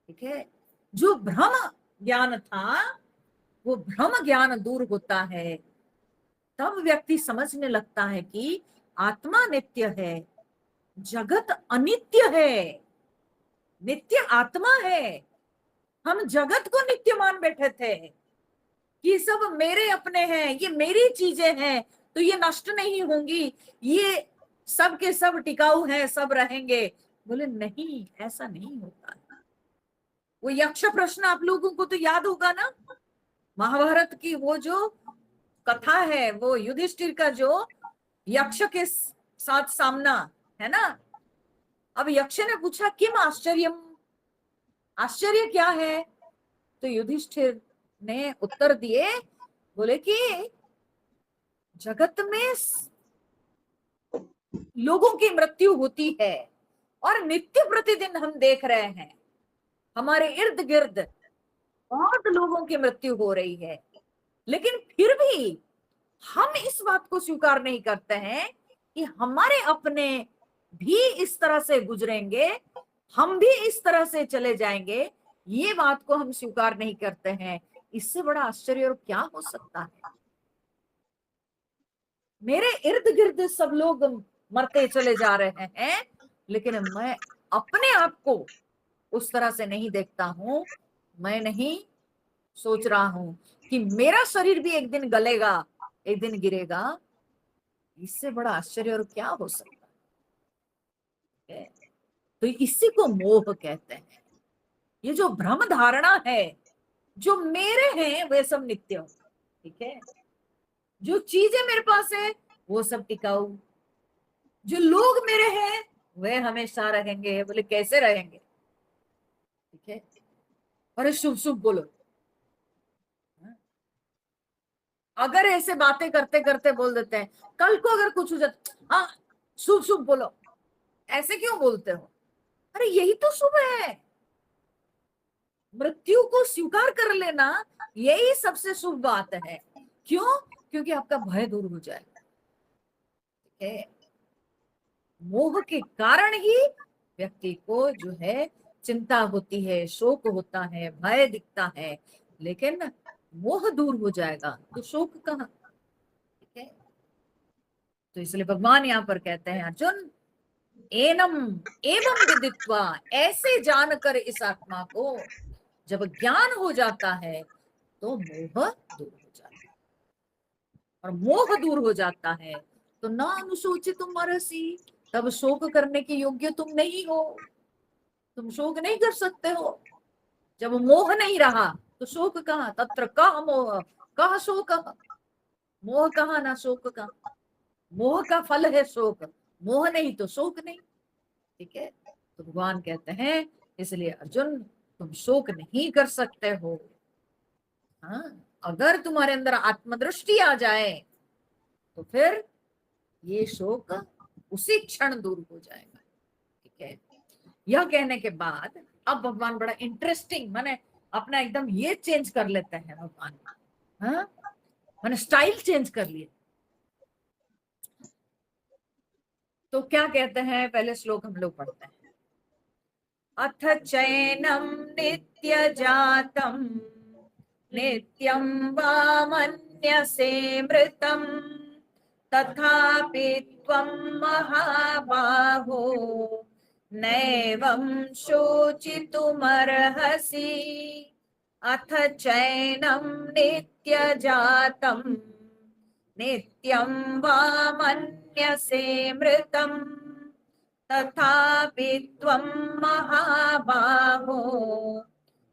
ठीक है, जो भ्रम ज्ञान था वो भ्रम ज्ञान दूर होता है, तब व्यक्ति समझने लगता है कि आत्मा नित्य है, जगत अनित्य है, नित्य आत्मा है। हम जगत को नित्य मान बैठे थे कि सब मेरे अपने हैं, ये मेरी चीजें हैं, तो ये नष्ट नहीं होंगी, ये सब के सब टिकाऊ हैं, सब रहेंगे। बोले नहीं, ऐसा नहीं होता। वो यक्ष प्रश्न आप लोगों को तो याद होगा ना, महाभारत की वो जो कथा है, वो युधिष्ठिर का जो यक्ष के साथ सामना है ना। अब यक्ष ने पूछा किम आश्चर्यम, आश्चर्य क्या है? तो युधिष्ठिर ने उत्तर दिए, बोले कि जगत में लोगों की मृत्यु होती है और नित्य प्रतिदिन हम देख रहे हैं हमारे इर्द गिर्द बहुत लोगों की मृत्यु हो रही है, लेकिन फिर भी हम इस बात को स्वीकार नहीं करते हैं कि हमारे अपने भी इस तरह से गुजरेंगे, हम भी इस तरह से चले जाएंगे। ये बात को हम स्वीकार नहीं करते हैं। इससे बड़ा आश्चर्य और क्या हो सकता है? मेरे इर्द गिर्द सब लोग मरते चले जा रहे हैं, लेकिन मैं अपने आप को उस तरह से नहीं देखता हूं। मैं नहीं सोच रहा हूं कि मेरा शरीर भी एक दिन गलेगा, एक दिन गिरेगा। इससे बड़ा आश्चर्य और क्या हो सकता है? तो इसी को मोह कहते हैं। ये जो भ्रम धारणा है, जो मेरे हैं वे सब नित्य, ठीक है, जो चीजें मेरे पास है वो सब टिकाऊ, जो लोग मेरे हैं वे हमेशा रहेंगे। बोले कैसे रहेंगे? ठीक है, अरे शुभ शुभ बोलो। अगर ऐसे बातें करते करते बोल देते हैं, कल को अगर कुछ हो जाता, हाँ शुभ शुभ बोलो, ऐसे क्यों बोलते हो? अरे यही तो शुभ है। मृत्यु को स्वीकार कर लेना यही सबसे शुभ बात है। क्यों? क्योंकि आपका भय दूर हो जाएगा। ठीक है, मोह के कारण ही व्यक्ति को जो है चिंता होती है, शोक होता है, भय दिखता है। लेकिन मोह दूर हो जाएगा तो शोक कहाँ? ठीक है, तो इसलिए भगवान यहाँ पर कहते हैं अर्जुन, एनम एवं विदित्वा, ऐसे जानकर इस आत्मा को जब ज्ञान हो जाता है तो मोह दूर हो जाता है। और मोह दूर हो जाता है तो न अनुशोचित तुम मरसी, तब शोक करने के योग्य तुम नहीं हो। तुम शोक नहीं कर सकते हो। जब मोह नहीं रहा तो शोक कहाँ? तत्र कह मोह कह शोक, मोह कहाँ ना शोक का। मोह का फल है शोक, मोह नहीं तो शोक नहीं। ठीक है, तो भगवान कहते हैं इसलिए अर्जुन तुम शोक नहीं कर सकते हो। हाँ, अगर तुम्हारे अंदर आत्मदृष्टि आ जाए तो फिर ये शोक उसी क्षण दूर हो जाएगा। ठीक है, यह कहने के बाद अब भगवान बड़ा इंटरेस्टिंग, माने अपना एकदम ये चेंज कर लेते हैं भगवान। हाँ, मैंने स्टाइल चेंज कर लिए। तो क्या कहते हैं, पहले श्लोक हम लोग पढ़ते हैं। अथ चैनम नित्य जातम नित्यं वा मन्यसे मृतम् तथापि त्वं महाबाहो नैवं शोचितुमर्हसि। अथ चैनं नित्यजातं नित्यं वा मन्यसे मृतम् तथापि त्वं महाबाहो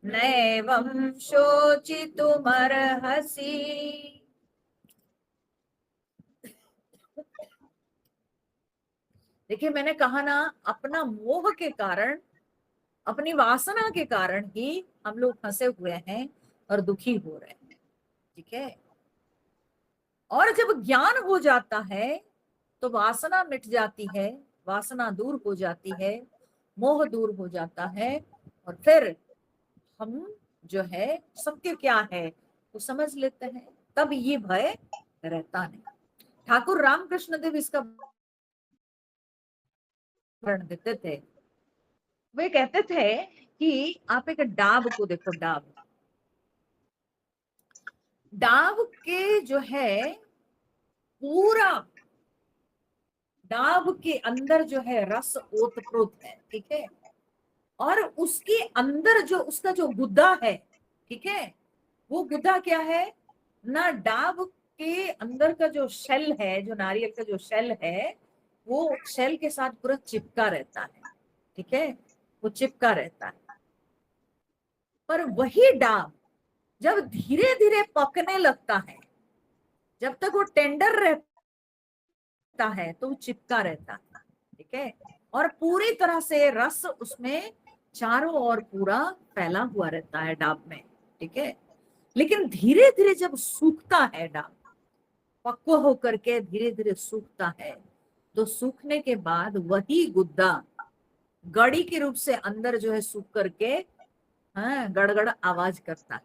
नैवं शोचितुमर्हसि। देखिए मैंने कहा ना, अपना मोह के कारण, अपनी वासना के कारण ही हम लोग फंसे हुए हैं और दुखी हो रहे हैं। ठीक है। और जब ज्ञान हो जाता है तो वासना मिट जाती है, वासना दूर हो जाती है, मोह दूर हो जाता है, और फिर हम जो है सत्य क्या है वो समझ लेते हैं। तब ये भय रहता नहीं। ठाकुर रामकृष्ण देव इसका उदाहरण देते थे। वे कहते थे कि आप एक डाब को देखो, डाब, डाब के जो है पूरा, डाब के अंदर जो है रस ओतप्रोत है। ठीक है। और उसके अंदर जो उसका जो गुद्दा है, ठीक है, वो गुद्दा क्या है ना, डाब के अंदर का जो शेल है, जो नारियल का जो शेल है, वो शेल के साथ पूरा चिपका रहता है। ठीक है, वो चिपका रहता है। पर वही डाब जब धीरे धीरे पकने लगता है, जब तक वो टेंडर रहता है तो वो चिपका रहता है। ठीक है। और पूरी तरह से रस उसमें चारों ओर पूरा फैला हुआ रहता है डाब में। ठीक है। लेकिन धीरे धीरे जब सूखता है डाब, पक्व होकर के धीरे धीरे सूखता है, तो सूखने के बाद वही गुद्दा गड़ी के रूप से अंदर जो है सूख करके, हाँ, गड़गड़ आवाज करता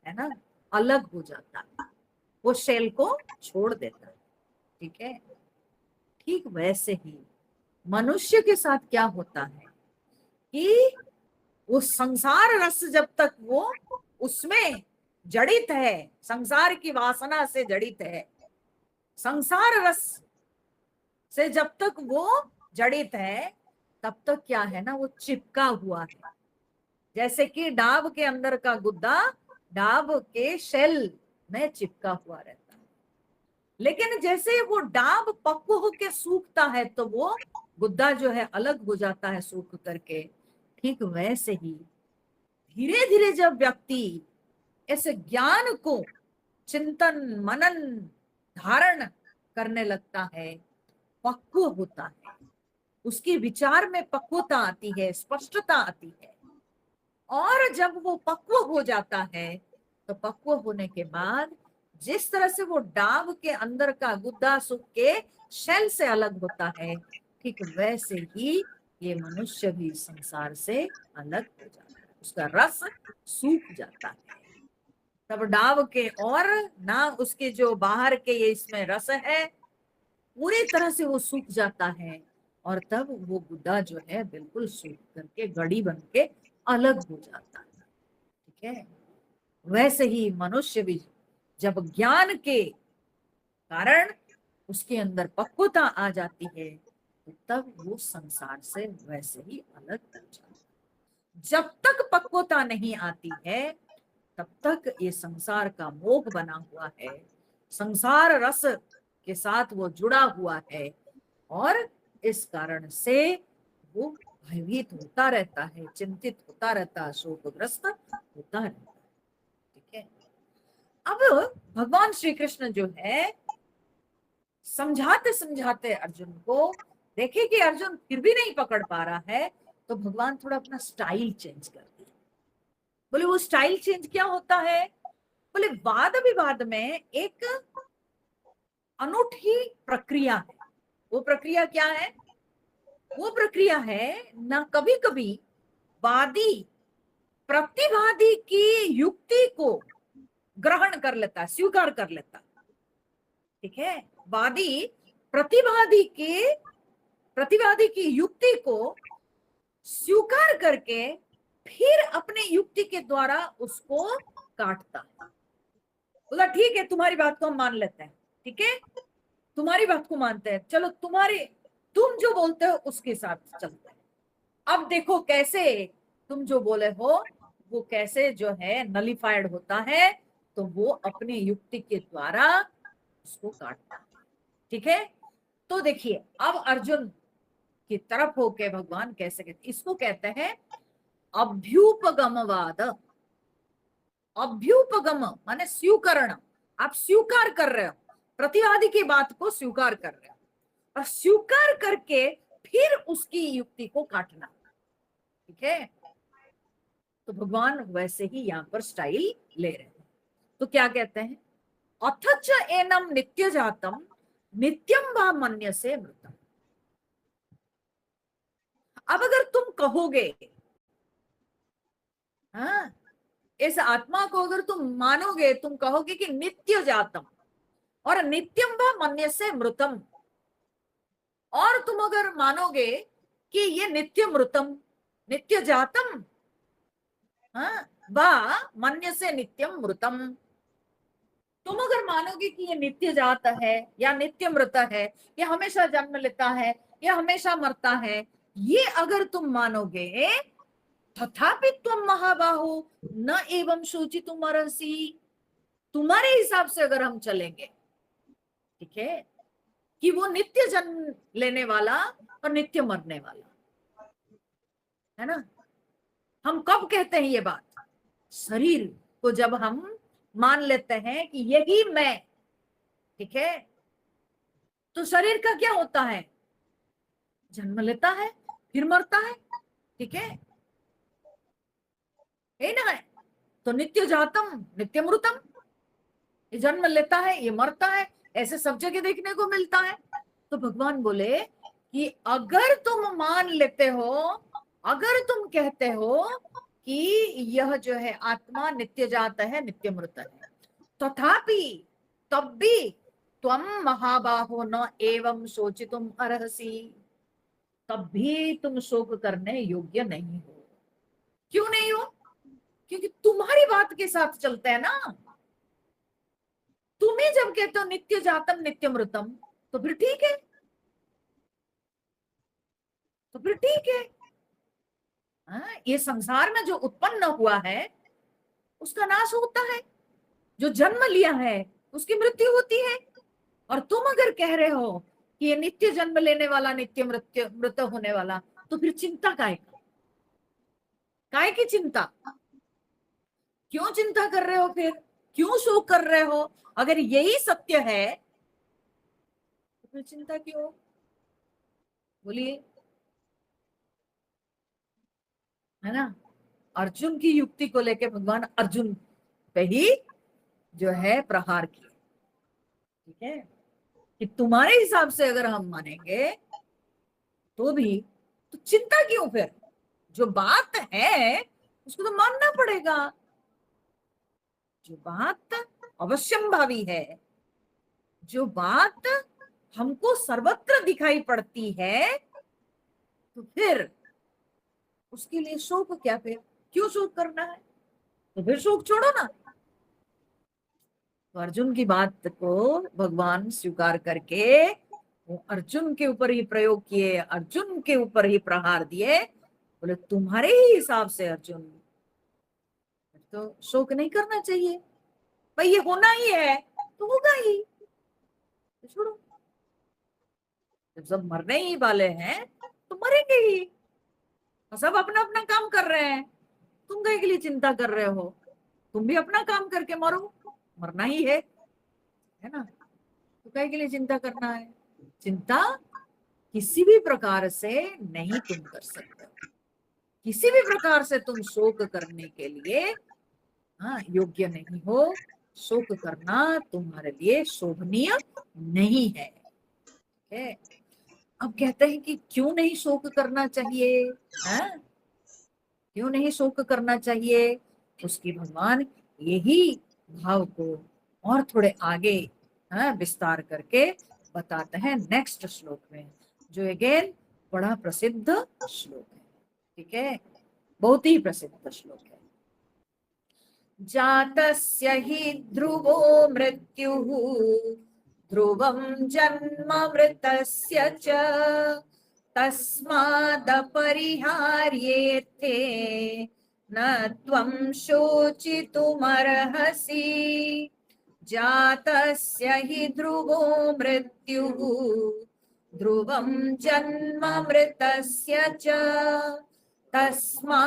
है ना, अलग हो जाता है, वो शेल को छोड़ देता है। ठीक है। ठीक वैसे ही मनुष्य के साथ क्या होता है कि वो संसार रस जब तक वो उसमें जड़ित है, संसार की वासना से जड़ित है, संसार रस से जब तक वो जड़ित है, तब तक क्या है ना, वो चिपका हुआ है। जैसे कि डाब के अंदर का गुद्दा डाब के शेल में चिपका हुआ रहता है। लेकिन जैसे वो डाब पक्व होके सूखता है तो वो गुद्दा जो है अलग हो जाता है सूख करके। ठीक वैसे ही धीरे धीरे जब व्यक्ति इस ज्ञान को चिंतन मनन धारण करने लगता है, पक्व होता है, उसके विचार में पक्वता आती है, स्पष्टता आती है। और जब वो पक्व हो जाता है तो पक्व होने के बाद जिस तरह से वो डाब के अंदर का गुद्दा सूख के शेल से अलग होता है, ठीक वैसे ही ये मनुष्य भी संसार से अलग हो जाता है, उसका रस सूख जाता है। तब डाब के और ना उसके जो बाहर के ये इसमें रस है, पूरी तरह से वो सूख जाता है, और तब वो गुद्दा जो है बिल्कुल सूख करके गड़ी बन के अलग हो जाता है। ठीक है। वैसे ही मनुष्य भी जब ज्ञान के कारण उसके अंदर पक्वता आ जाती है, तो तब वो संसार से वैसे ही अलग हो जाता है। जब तक पक्वता नहीं आती है तब तक ये संसार का मोह बना हुआ है, संसार रस के साथ वो जुड़ा हुआ है, और इस कारण से वो भयभीत होता रहता है, चिंतित होता रहता है, शोकग्रस्त होता रहता है। ठीक है। अब भगवान श्री कृष्ण जो है समझाते समझाते अर्जुन को, देखे कि अर्जुन फिर भी नहीं पकड़ पा रहा है, तो भगवान थोड़ा अपना स्टाइल चेंज कर दिया। बोले वो स्टाइल चेंज क्या होता है? बोले वाद विवाद में एक अनूठी प्रक्रिया है। वो प्रक्रिया क्या है? वो प्रक्रिया है ना, कभी कभी वादी प्रतिवादी की युक्ति को ग्रहण कर लेता है, स्वीकार कर लेता है। ठीक है। वादी प्रतिवादी के प्रतिवादी की युक्ति को स्वीकार करके फिर अपने युक्ति के द्वारा उसको काटता है। बोला ठीक है, तुम्हारी बात को हम मान लेते हैं, ठीक है, तुम्हारी बात को मानते हैं, चलो तुम जो बोलते हो उसके साथ चलते हैं। अब देखो कैसे तुम जो बोले हो वो कैसे जो है नलिफाइड होता है, तो वो अपनी युक्ति के द्वारा उसको काटता है। ठीक है। तो देखिए अब अर्जुन की तरफ होके भगवान कैसे कहते, इसको कहते हैं अभ्युपगमवाद। अभ्युपगम माने स्वीकरण, आप स्वीकार कर रहे हो, प्रतिवादी की बात को स्वीकार कर रहे हो, और स्वीकार करके फिर उसकी युक्ति को काटना। ठीक है, तो भगवान वैसे ही यहाँ पर स्टाइल ले रहे हैं। तो क्या कहते हैं, अथच एनम नित्य जातम नित्यम वा मन्यसे मृतम। अब अगर तुम कहोगे, हाँ, इस आत्मा को अगर तुम मानोगे, तुम कहोगे कि नित्य जातम और नित्यम व मन्यसे मृतम, और तुम अगर मानोगे कि ये नित्य मृतम, नित्य जातम, हाँ, व मन्यसे नित्यम मृतम, तुम अगर मानोगे कि ये नित्य जात है या नित्य मृत है, ये हमेशा जन्म लेता है या हमेशा मरता है, ये अगर तुम मानोगे, तथापि तुम महाबाहो न एवं शोचितुम अर्हसि। तुम्हारे हिसाब से अगर हम चलेंगे, ठीक है, कि वो नित्य जन्म लेने वाला और नित्य मरने वाला है ना। हम कब कहते हैं ये बात, शरीर को जब हम मान लेते हैं कि यही मैं, ठीक है, तो शरीर का क्या होता है, जन्म लेता है फिर मरता है, ठीक है ना। तो नित्य जातम नित्य मृतम, ये जन्म लेता है ये मरता है, ऐसे सब जगह देखने को मिलता है। तो भगवान बोले कि अगर तुम मान लेते हो, अगर तुम कहते हो कि यह जो है आत्मा नित्य जात है नित्य मृत है, तथापि तब भी त्वम महाबाहो न एवं शोचितुम अर्हसि, तब भी तुम शोक करने योग्य नहीं हो। क्यों नहीं हो, क्योंकि तुम्हारी बात के साथ चलते हैं ना। तुम्हें जब कहते हो नित्य जातम नित्य मृतम, तो फिर ठीक है, तो फिर ठीक है। ये संसार में जो उत्पन्न हुआ है उसका नाश होता है, जो जन्म लिया है उसकी मृत्यु होती है। और तुम अगर कह रहे हो कि ये नित्य जन्म लेने वाला नित्य मृत्यु मृत होने वाला, तो फिर चिंता काय की चिंता, क्यों चिंता कर रहे हो, फिर क्यों शोक कर रहे हो। अगर यही सत्य है तो फिर चिंता क्यों, बोलिए, है ना। अर्जुन की युक्ति को लेके भगवान अर्जुन पे ही जो है प्रहार किया, ठीक है, कि तुम्हारे हिसाब से अगर हम मानेंगे तो भी, तो चिंता क्यों, फिर जो बात है उसको तो मानना पड़ेगा। जो बात अवश्यंभावी है, जो बात हमको सर्वत्र दिखाई पड़ती है, तो फिर उसके लिए शोक क्या, फिर क्यों शोक करना है, तो फिर शोक छोड़ो ना। तो अर्जुन की बात को भगवान स्वीकार करके वो अर्जुन के ऊपर ही प्रयोग किए, अर्जुन के ऊपर ही प्रहार दिए। बोले तुम्हारे ही हिसाब से अर्जुन, तो शोक नहीं करना चाहिए, भाई ये होना ही है तो होगा ही, तो छोड़ो। जब सब मरने ही वाले हैं तो मरेंगे ही, सब अपना अपना काम कर रहे हैं, तुम कहीं के लिए चिंता कर रहे हो, तुम भी अपना काम करके मरो, मरना ही है ना। तो कहीं के लिए चिंता करना है, चिंता किसी भी प्रकार से नहीं तुम कर सकते, किसी भी प्रकार से तुम शोक करने के लिए योग्य नहीं हो। शोक करना तुम्हारे लिए शोभनीय नहीं है, ठीक है। अब कहते हैं कि क्यों नहीं शोक करना चाहिए, क्यों नहीं शोक करना चाहिए, उसकी भगवान यही भाव को और थोड़े आगे विस्तार करके बताते हैं नेक्स्ट श्लोक में, जो अगेन बड़ा प्रसिद्ध श्लोक है, ठीक है, बहुत ही प्रसिद्ध श्लोक है। जातस्य हि ध्रुवो मृत्युः ध्रुवं जन्म मृतस्य च तस्मादपरिहार्येथे न त्वं शोचितुमर्हसि। जातस्य हि ध्रुवो मृत्युः ध्रुवं जन्म मृतस्य च तस्मादपरिहार्येथे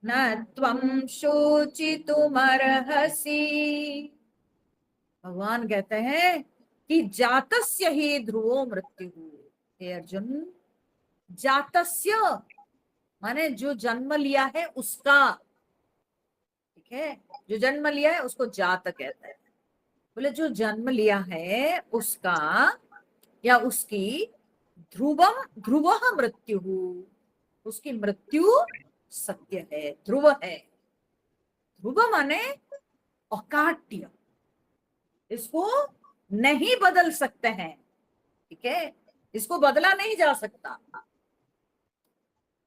न त्वं शोचितुमर्हसि। भगवान कहते हैं कि जातस्य ही ध्रुवो मृत्यु। हे अर्जुन, जातस्य माने जो जन्म लिया है उसका, ठीक है, जो जन्म लिया है उसको जात कहते हैं। बोले जो जन्म लिया है उसका या उसकी ध्रुवम ध्रुव मृत्यु, उसकी मृत्यु सत्य है, ध्रुव है। ध्रुव माने अकाट्य, इसको नहीं बदल सकते हैं, ठीक है, इसको बदला नहीं जा सकता।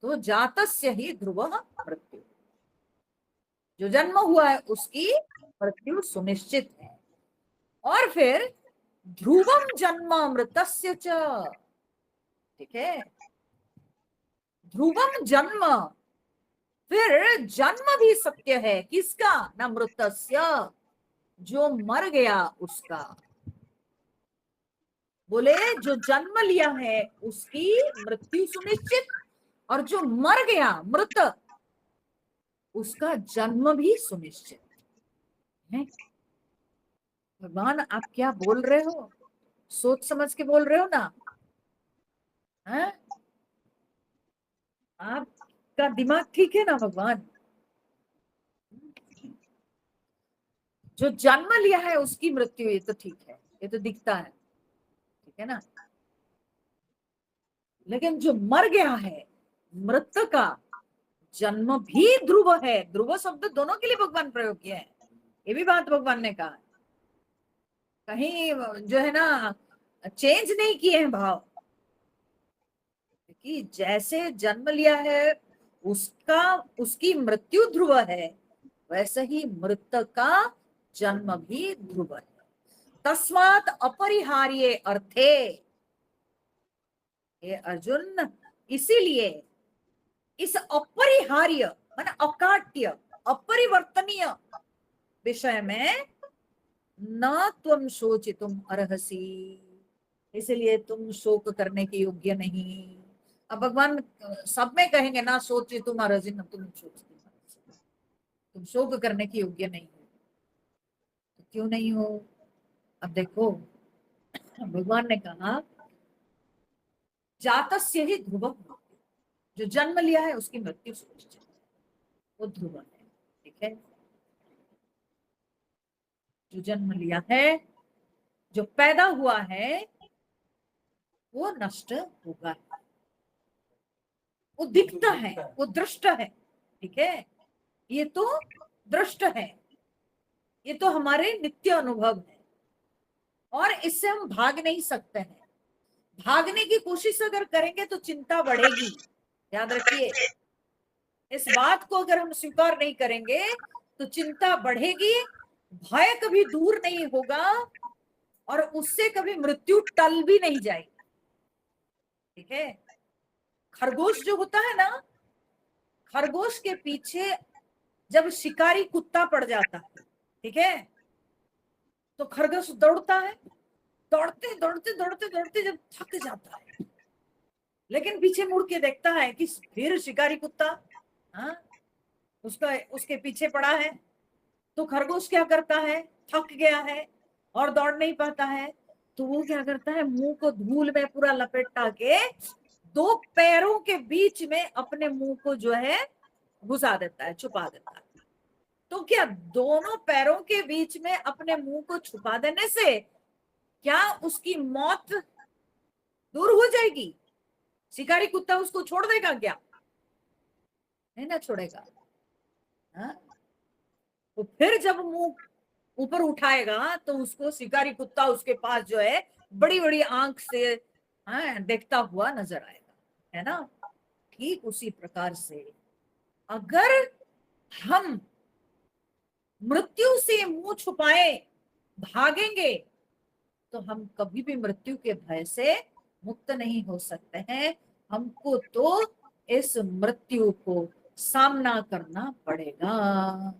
तो जातस्य ही ध्रुव मृत्यु, जो जन्म हुआ है उसकी मृत्यु सुनिश्चित है। और फिर ध्रुवम जन्म मृतस्य च, ठीक है, ध्रुवम जन्म, फिर जन्म भी सत्य है, किसका? न मृतस्य, जो मर गया उसका। बोले जो जन्म लिया है उसकी मृत्यु सुनिश्चित, और जो मर गया मृत उसका जन्म भी सुनिश्चित है। भगवान आप क्या बोल रहे हो? सोच समझ के बोल रहे हो ना? है? आपका दिमाग ठीक है ना भगवान? जो जन्म लिया है उसकी मृत्यु, ये तो ठीक है, ये तो दिखता है, ठीक है ना। लेकिन जो मर गया है मृत का जन्म भी ध्रुव है। ध्रुव शब्द दोनों के लिए भगवान प्रयोग किया है, ये भी बात भगवान ने कहा, कहीं जो है ना चेंज नहीं किए हैं भाव, कि जैसे जन्म लिया है उसका उसकी मृत्यु ध्रुव है, वैसे ही मृत का जन्म भी ध्रुव है। तस्मात् अपरिहार्य अर्थे, ये अर्जुन इसीलिए इस अपरिहार्य माने अकाट्य अपरिवर्तनीय विषय में न तुम शोचितुम अर्हसि, इसलिए तुम शोक करने के योग्य नहीं। अब भगवान सब में कहेंगे ना शोचितुम अर्हसि, न तुम शोचितुम अर्हसि, तुम शोक करने के योग्य नहीं हो। तो क्यों नहीं हो? अब देखो भगवान ने कहा जातस्य ही ध्रुवम, जो जन्म लिया है उसकी मृत्यु सुनिश्चित है, वो ध्रुव है, ठीक है। जो जन्म लिया है, जो पैदा हुआ है, वो नष्ट होगा, वो दिखता है, वो दृष्ट है, ठीक है, ये तो दृष्ट है, ये तो हमारे नित्य अनुभव है, और इससे हम भाग नहीं सकते हैं। भागने की कोशिश अगर करेंगे तो चिंता बढ़ेगी, याद रखिए, इस बात को अगर हम स्वीकार नहीं करेंगे तो चिंता बढ़ेगी, भय कभी दूर नहीं होगा, और उससे कभी मृत्यु टल भी नहीं जाएगी, ठीक है। खरगोश जो होता है ना, खरगोश के पीछे जब शिकारी कुत्ता पड़ जाता है, ठीक है, तो खरगोश दौड़ता है, दौड़ते दौड़ते दौड़ते दौड़ते जब थक जाता है, लेकिन पीछे मुड़ के देखता है कि फिर शिकारी कुत्ता हाँ उसका उसके पीछे पड़ा है, तो खरगोश क्या करता है, थक गया है और दौड़ नहीं पाता है, तो वो क्या करता है, मुंह को धूल में पूरा लपेटा के दो पैरों के बीच में अपने मुंह को जो है घुसा देता है, छुपा देता है। तो क्या दोनों पैरों के बीच में अपने मुंह को छुपा देने से क्या उसकी मौत दूर हो जाएगी? शिकारी कुत्ता उसको छोड़ देगा क्या? नहीं ना छोड़ेगा। हाँ? तो फिर जब मुंह ऊपर उठाएगा तो उसको शिकारी कुत्ता उसके पास जो है बड़ी बड़ी आंख से देखता हुआ नजर आएगा, है ना। ठीक उसी प्रकार से अगर हम मृत्यु से मुंह छुपाए भागेंगे तो हम कभी भी मृत्यु के भय से मुक्त नहीं हो सकते हैं। हमको तो इस मृत्यु को सामना करना पड़ेगा,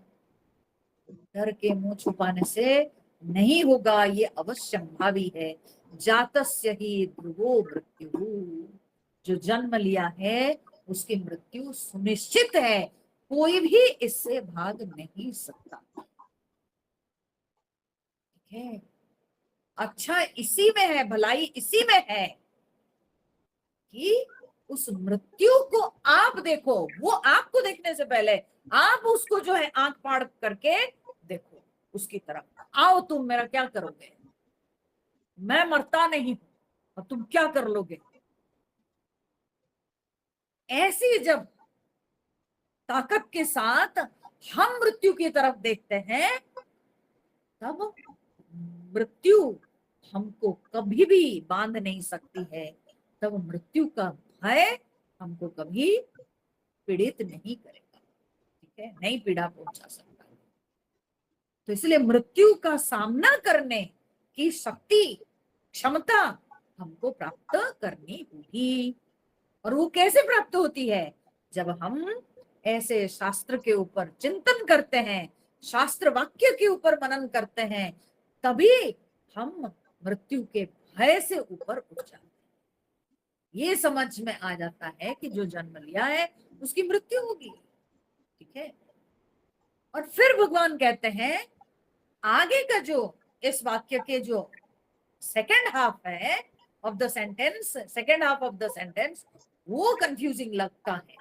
डर के मुंह छुपाने से नहीं होगा, ये अवश्यंभावी है। जातस्य ही ध्रुवो मृत्यु, जो जन्म लिया है उसकी मृत्यु सुनिश्चित है, कोई भी इससे भाग नहीं सकता, ठीक है। अच्छा इसी में है, भलाई इसी में है कि उस मृत्यु को आप देखो, वो आपको देखने से पहले आप उसको जो है आंख फाड़ करके देखो उसकी तरफ। आओ तुम मेरा क्या करोगे, मैं मरता नहीं हूं और तुम क्या कर लोगे। ऐसी जब ताकत के साथ हम मृत्यु की तरफ देखते हैं, तब मृत्यु हमको कभी भी बांध नहीं सकती है, तब मृत्यु का भय हमको कभी पीड़ित नहीं करेगा, ठीक है, नहीं पीड़ा पहुंचा सकता। तो इसलिए मृत्यु का सामना करने की शक्ति, क्षमता हमको प्राप्त करनी होगी। और वो कैसे प्राप्त होती है, जब हम ऐसे शास्त्र के ऊपर चिंतन करते हैं, शास्त्र वाक्य के ऊपर मनन करते हैं, तभी हम मृत्यु के भय से ऊपर उठ जाते हैं। ये समझ में आ जाता है कि जो जन्म लिया है उसकी मृत्यु होगी, ठीक है। और फिर भगवान कहते हैं आगे का जो इस वाक्य के जो सेकेंड हाफ है of the sentence, second half of the sentence, वो कंफ्यूजिंग लगता है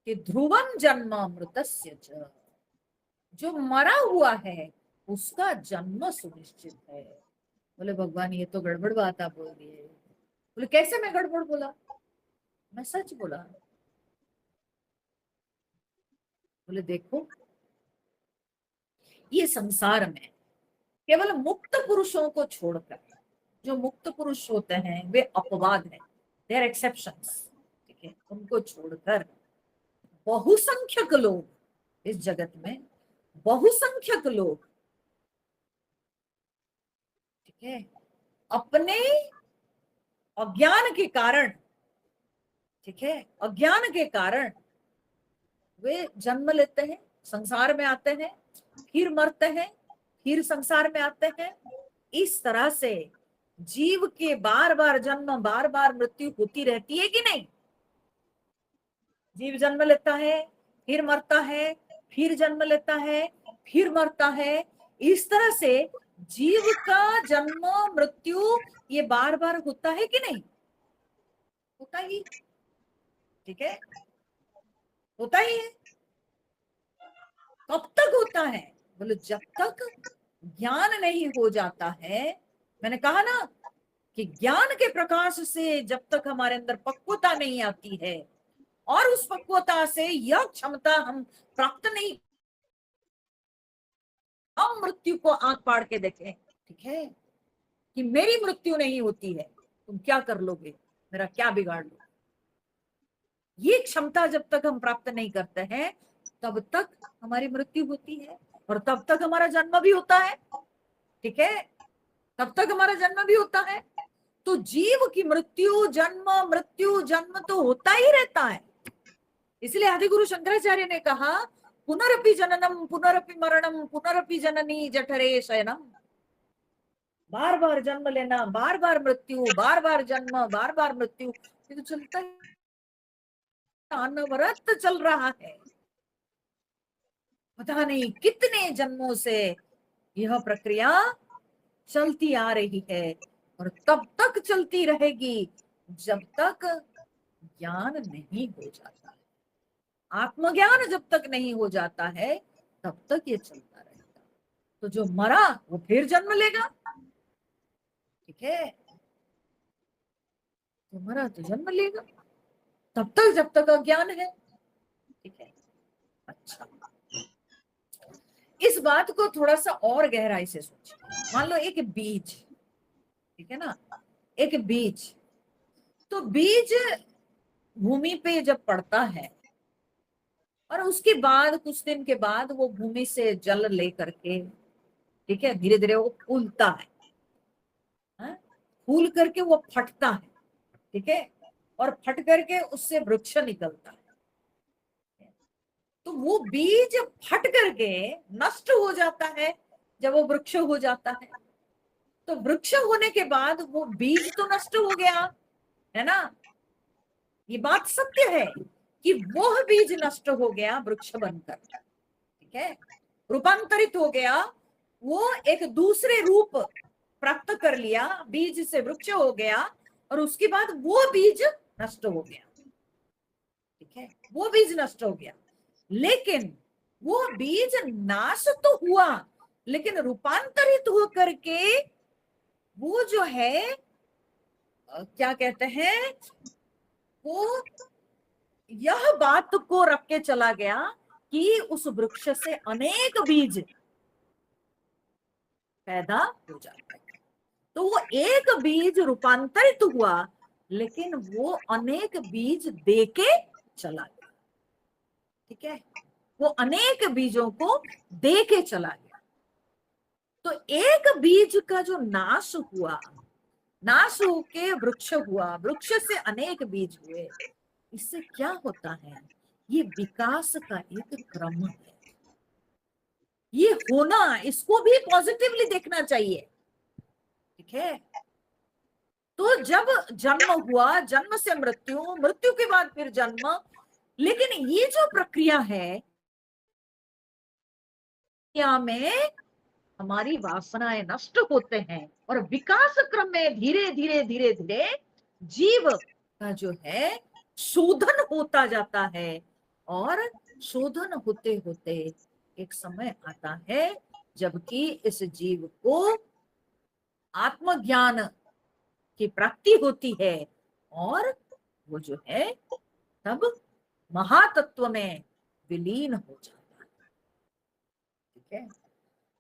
कि ध्रुवम जन्म मृतस्य च, जो मरा हुआ है उसका जन्म सुनिश्चित है। बोले भगवान ये तो गड़बड़ बात आप बोल दिए। बोले कैसे मैं गड़बड़ बोला, मैं सच बोला। बोले देखो ये संसार में केवल मुक्त पुरुषों को छोड़कर, जो मुक्त पुरुष होते हैं वे अपवाद हैं, दे आर एक्सेप्शंस, ठीक है, उनको छोड़कर बहुसंख्यक लोग इस जगत में, बहुसंख्यक लोग, ठीक है, अपने अज्ञान के कारण, ठीक है, अज्ञान के कारण वे जन्म लेते हैं, संसार में आते हैं, फिर मरते हैं, फिर संसार में आते हैं। इस तरह से जीव के बार बार जन्म, बार बार मृत्यु होती रहती है कि नहीं। जीव जन्म लेता है, फिर मरता है, फिर जन्म लेता है, फिर मरता है। इस तरह से जीव का जन्म मृत्यु ये बार बार होता है कि नहीं, होता ही, ठीक है, होता ही है। कब तक होता है, बोले जब तक ज्ञान नहीं हो जाता है। मैंने कहा ना कि ज्ञान के प्रकाश से जब तक हमारे अंदर पक्वता नहीं आती है और उस पक्वता से यह क्षमता हम प्राप्त नहीं, हम मृत्यु को आंख फाड़ के देखें, ठीक है, कि मेरी मृत्यु नहीं होती है, तुम क्या कर लोगे, मेरा क्या बिगाड़ लोगे। ये क्षमता जब तक हम प्राप्त नहीं करते हैं तब तक हमारी मृत्यु होती है और तब तक हमारा जन्म भी होता है, ठीक है, तब तक हमारा जन्म भी होता है। तो जीव की मृत्यु जन्म तो होता ही रहता है। इसलिए आदिगुरु शंकराचार्य ने कहा पुनरपि जननम पुनरपि मरणम पुनरपि जननी जठरे शयनम, बार बार जन्म लेना, बार बार मृत्यु, बार बार जन्म, बार बार मृत्यु, ये तो चलता है, अनवरत चल रहा है। पता नहीं कितने जन्मों से यह प्रक्रिया चलती आ रही है और तब तक चलती रहेगी जब तक ज्ञान नहीं हो जाता है। आत्मज्ञान जब तक नहीं हो जाता है तब तक ये चलता रहेगा। तो जो मरा वो फिर जन्म लेगा, ठीक है, तो मरा तो जन्म लेगा तब तक जब तक अज्ञान है, ठीक है। अच्छा इस बात को थोड़ा सा और गहराई से सोचिए। मान लो एक बीज, ठीक है ना, एक बीज, तो बीज भूमि पे जब पड़ता है और उसके बाद कुछ दिन के बाद वो भूमि से जल ले करके, ठीक है, धीरे धीरे वो फूलता है, फूल करके वो फटता है, ठीक है, और फट करके उससे वृक्ष निकलता है। तो वो बीज फट करके नष्ट हो जाता है जब वो वृक्ष हो जाता है। तो वृक्ष होने के बाद वो बीज तो नष्ट हो गया है ना, ये बात सत्य है कि वह बीज नष्ट हो गया वृक्ष बनकर, ठीक है, रूपांतरित हो गया, वो एक दूसरे रूप प्राप्त कर लिया, बीज से वृक्ष हो गया, और उसके बाद वो बीज नष्ट हो गया, ठीक है, वो बीज नष्ट हो गया, लेकिन वो बीज नाश तो हुआ, लेकिन रूपांतरित हो करके वो जो है क्या कहते हैं, वो यह बात को रख के चला गया कि उस वृक्ष से अनेक बीज पैदा हो जाते हैं। तो वो एक बीज रूपांतरित हुआ, लेकिन वो अनेक बीज देके चला गया, ठीक है, वो अनेक बीजों को देके चला गया। तो एक बीज का जो नाश हुआ, नाश होके वृक्ष हुआ, वृक्ष से अनेक बीज हुए, इससे क्या होता है, ये विकास का एक क्रम है, ये होना, इसको भी पॉजिटिवली देखना चाहिए, ठीक है। तो जब जन्म हुआ, जन्म से मृत्यु, मृत्यु के बाद फिर जन्म, लेकिन ये जो प्रक्रिया है में हमारी वासनाएं नष्ट होते हैं, और विकास क्रम में धीरे धीरे धीरे धीरे जीव का जो है शोधन होता जाता है, और शोधन होते होते एक समय आता है जबकि इस जीव को आत्मज्ञान की प्राप्ति होती है, और वो जो है तब महातत्व में विलीन हो जाता है, ठीक है।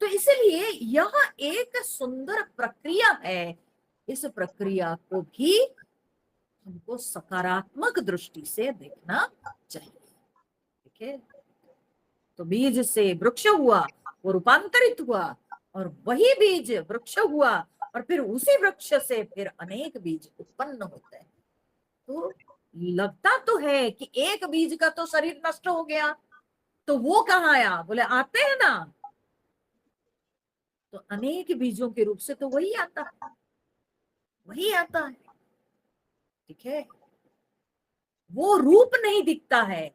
तो इसलिए यह एक सुंदर प्रक्रिया है, इस प्रक्रिया को भी हमको सकारात्मक दृष्टि से देखना चाहिए, ठीक है। तो बीज से वृक्ष हुआ, वो रूपांतरित हुआ, और वही बीज वृक्ष हुआ, और फिर उसी वृक्ष से फिर अनेक बीज उत्पन्न होते हैं। तो लगता तो है कि एक बीज का तो शरीर नष्ट हो गया, तो वो कहाँ आया, बोले आते हैं ना, तो अनेक बीजों के रूप से तो वही आता है, वही आता है, ठीक है। वो रूप नहीं दिखता है,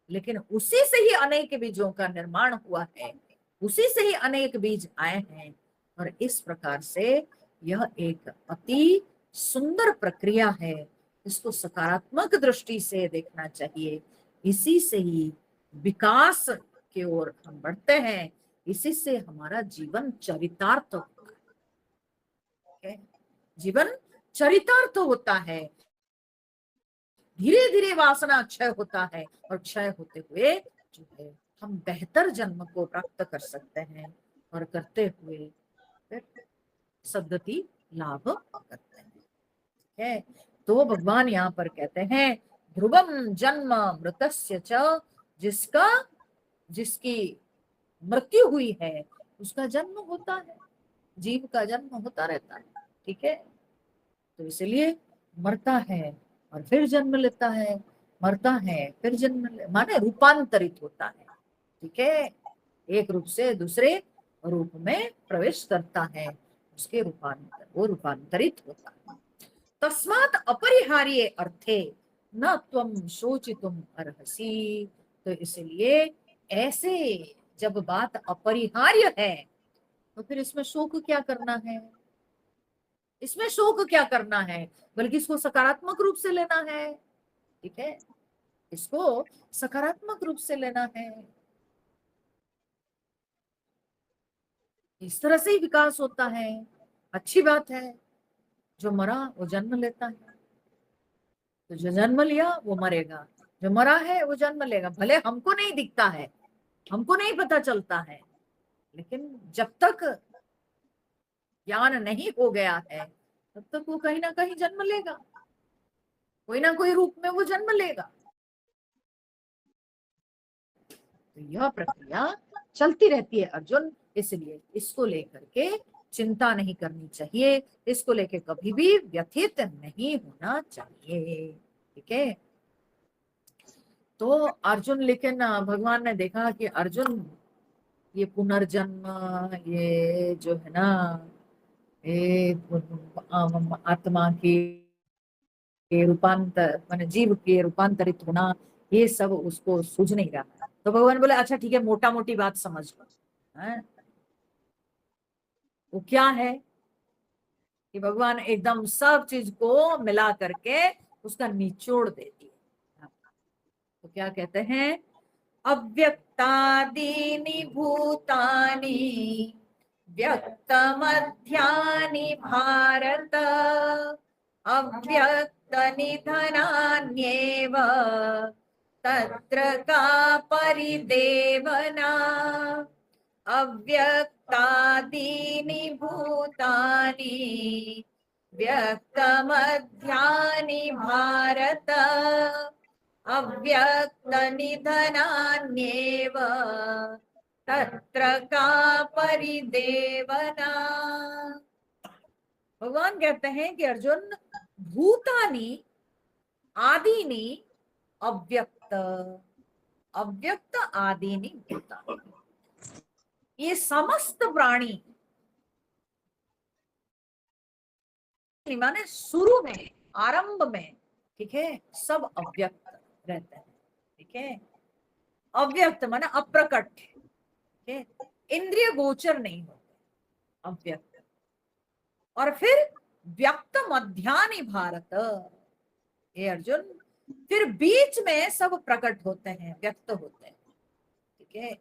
लेकिन उसी से ही अनेक बीजों का निर्माण हुआ है, उसी से ही अनेक बीज आए हैं, और इस प्रकार से यह एक अति सुंदर प्रक्रिया है, इसको सकारात्मक दृष्टि से देखना चाहिए। इसी से ही विकास की ओर हम बढ़ते हैं, इसी से हमारा जीवन चरितार्थ होता है, जीवन चरितार्थ होता है, धीरे धीरे वासना क्षय होता है, और क्षय होते हुए जो है हम बेहतर जन्म को प्राप्त कर सकते हैं, और करते हुए फिर सद्गति लाभ करते हैं, ठीक है। तो भगवान यहाँ पर कहते हैं ध्रुवम जन्म मृतस्य च, जिसका जिसकी मृत्यु हुई है उसका जन्म होता है, जीव का जन्म होता रहता है, ठीक है। तो इसलिए मरता है और फिर जन्म लेता है, मरता है फिर माने रूपांतरित होता है, ठीक है, एक रूप से दूसरे रूप में प्रवेश करता है, उसके वो रूपांतरित होता है। तस्मात् अपरिहार्य अर्थे न त्वं शोचितुम अर्हसि। तो इसलिए ऐसे जब बात अपरिहार्य है तो फिर इसमें शोक क्या करना है, इसमें शोक क्या करना है, बल्कि इसको सकारात्मक रूप से लेना है, ठीक है, इसको सकारात्मक रूप से लेना है। इस तरह से ही विकास होता है, अच्छी बात है। जो मरा वो जन्म लेता है, तो जो जन्म लिया वो मरेगा, जो मरा है वो जन्म लेगा, भले हमको नहीं दिखता है, हमको नहीं पता चलता है, लेकिन जब तक ज्ञान नहीं हो गया है तब तक वो कहीं ना कहीं जन्म लेगा, कोई ना कोई रूप में वो जन्म लेगा। तो यह प्रक्रिया चलती रहती है अर्जुन, इसलिए इसको लेकर के चिंता नहीं करनी चाहिए, इसको लेकर कभी भी व्यथित नहीं होना चाहिए, ठीक है। तो अर्जुन, लेकिन भगवान ने देखा कि अर्जुन ये पुनर्जन्म, ये जो है ना, ये आत्मा के रूपांतर माने जीव के रूपांतरित होना, ये सब उसको सूझ नहीं रहा। तो भगवान बोले अच्छा ठीक है, मोटा मोटी बात समझ लो, वो क्या है, कि भगवान एकदम सब चीज को मिला करके उसका निचोड़ देती है। तो क्या कहते हैं, अव्यक्तादीनि भूतानि व्यक्तमध्यानि भारत अव्यक्त निधनान्येव तत्र का परिदेवना। अव्यक्तादीनि भूतानि व्यक्तमध्यानि भारत अव्यक्त निधनान्येव तत्र का परिदेवना। भगवान कहते हैं कि अर्जुन, भूतानि आदिनी अव्यक्त, अव्यक्त आदिनी भूतानि, ये समस्त प्राणी माने शुरू में, आरंभ में, ठीक है, सब अव्यक्त रहते हैं। ठीक है, अव्यक्त माने अप्रकट, ठीक है, इंद्रिय गोचर नहीं होते, अव्यक्त। और फिर व्यक्त मध्यानि भारत, हे अर्जुन, फिर बीच में सब प्रकट होते हैं, व्यक्त होते हैं। ठीक है,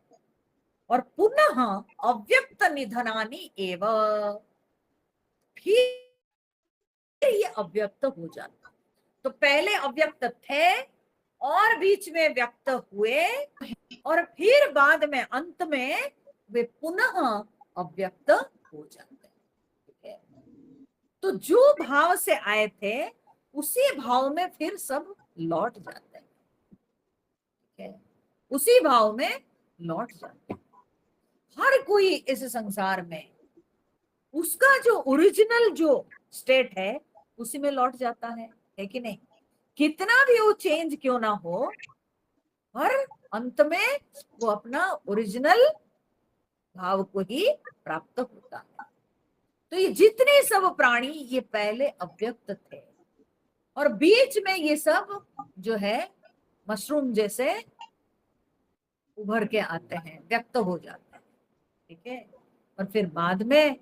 और पुनः अव्यक्त निधनानि एव, फिर ये अव्यक्त हो जाता। तो पहले अव्यक्त थे और बीच में व्यक्त हुए और फिर बाद में अंत में वे पुनः अव्यक्त हो जाते हैं। ठीक है, तो जो भाव से आए थे उसी भाव में फिर सब लौट जाते हैं। ठीक है, उसी भाव में लौट जाते हैं। हर कोई इस संसार में उसका जो ओरिजिनल जो स्टेट है उसी में लौट जाता है कि नहीं? कितना भी वो चेंज क्यों ना हो, हर अंत में वो अपना ओरिजिनल भाव को ही प्राप्त होता है। तो ये जितने सब प्राणी ये पहले अव्यक्त थे और बीच में ये सब जो है मशरूम जैसे उभर के आते हैं, व्यक्त हो जाते हैं। ठीक है, और फिर बाद में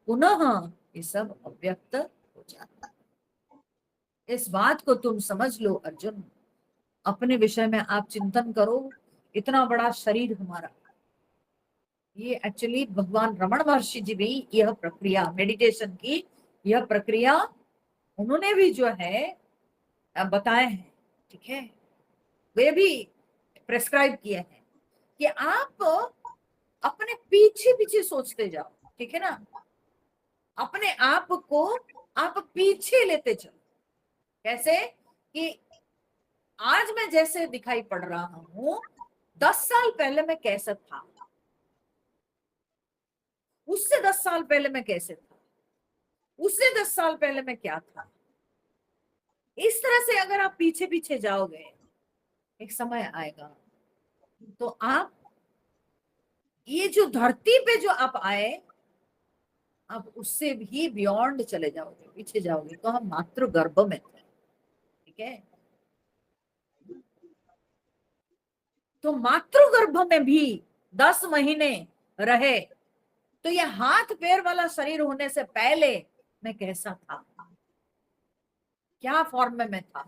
पुनः ये सब अव्यक्त हो जाता है। इस बात को तुम समझ लो अर्जुन, अपने विषय में आप चिंतन करो। इतना बड़ा शरीर हमारा, ये एक्चुअली भगवान रमण महर्षि जी भी यह प्रक्रिया, मेडिटेशन की यह प्रक्रिया उन्होंने भी जो है बताए हैं। ठीक है, वे भी प्रेस्क्राइब किए हैं कि आप अपने पीछे पीछे सोचते जाओ। ठीक है ना, अपने आप को आप पीछे लेते चलो। कैसे कि आज मैं जैसे दिखाई पड़ रहा हूं, 10 साल पहले मैं कैसा था, उससे 10 साल पहले मैं कैसे था, उससे 10 साल पहले मैं क्या था। इस तरह से अगर आप पीछे पीछे जाओगे, एक समय आएगा तो आप ये जो धरती पे जो आप आए, आप उससे भी बियॉन्ड चले जाओगे, पीछे जाओगे। तो हम मातृ गर्भ में थे। ठीक है, तो मातृ गर्भ में भी 10 महीने रहे, तो ये हाथ पैर वाला शरीर होने से पहले मैं कैसा था, क्या फॉर्म में मैं था।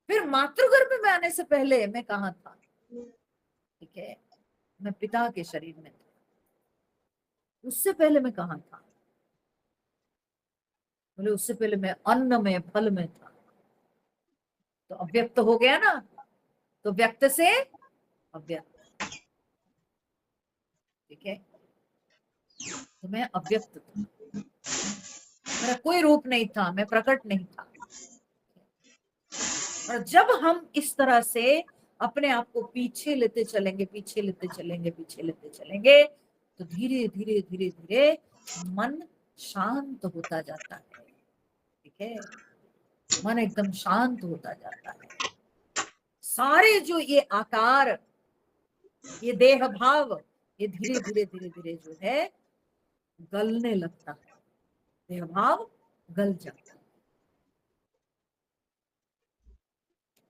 फिर मातृगर्भ में आने से पहले मैं कहाँ था। ठीक है, मैं पिता के शरीर में था, उससे पहले मैं कहाँ था, बोले उससे पहले मैं अन्न में, फल में था। तो अव्यक्त हो गया ना, तो व्यक्त से अव्यक्त। ठीक है, तो मैं अव्यक्त था, मेरा कोई रूप नहीं था, मैं प्रकट नहीं था। और जब हम इस तरह से अपने आप को पीछे लेते चलेंगे, पीछे लेते चलेंगे, पीछे लेते चलेंगे, तो धीरे धीरे धीरे धीरे मन शांत होता जाता है। ठीक है, मन एकदम शांत होता जाता है। सारे जो ये आकार, ये देह भाव, ये धीरे धीरे धीरे धीरे जो है गलने लगता है, देह भाव गल जाता है।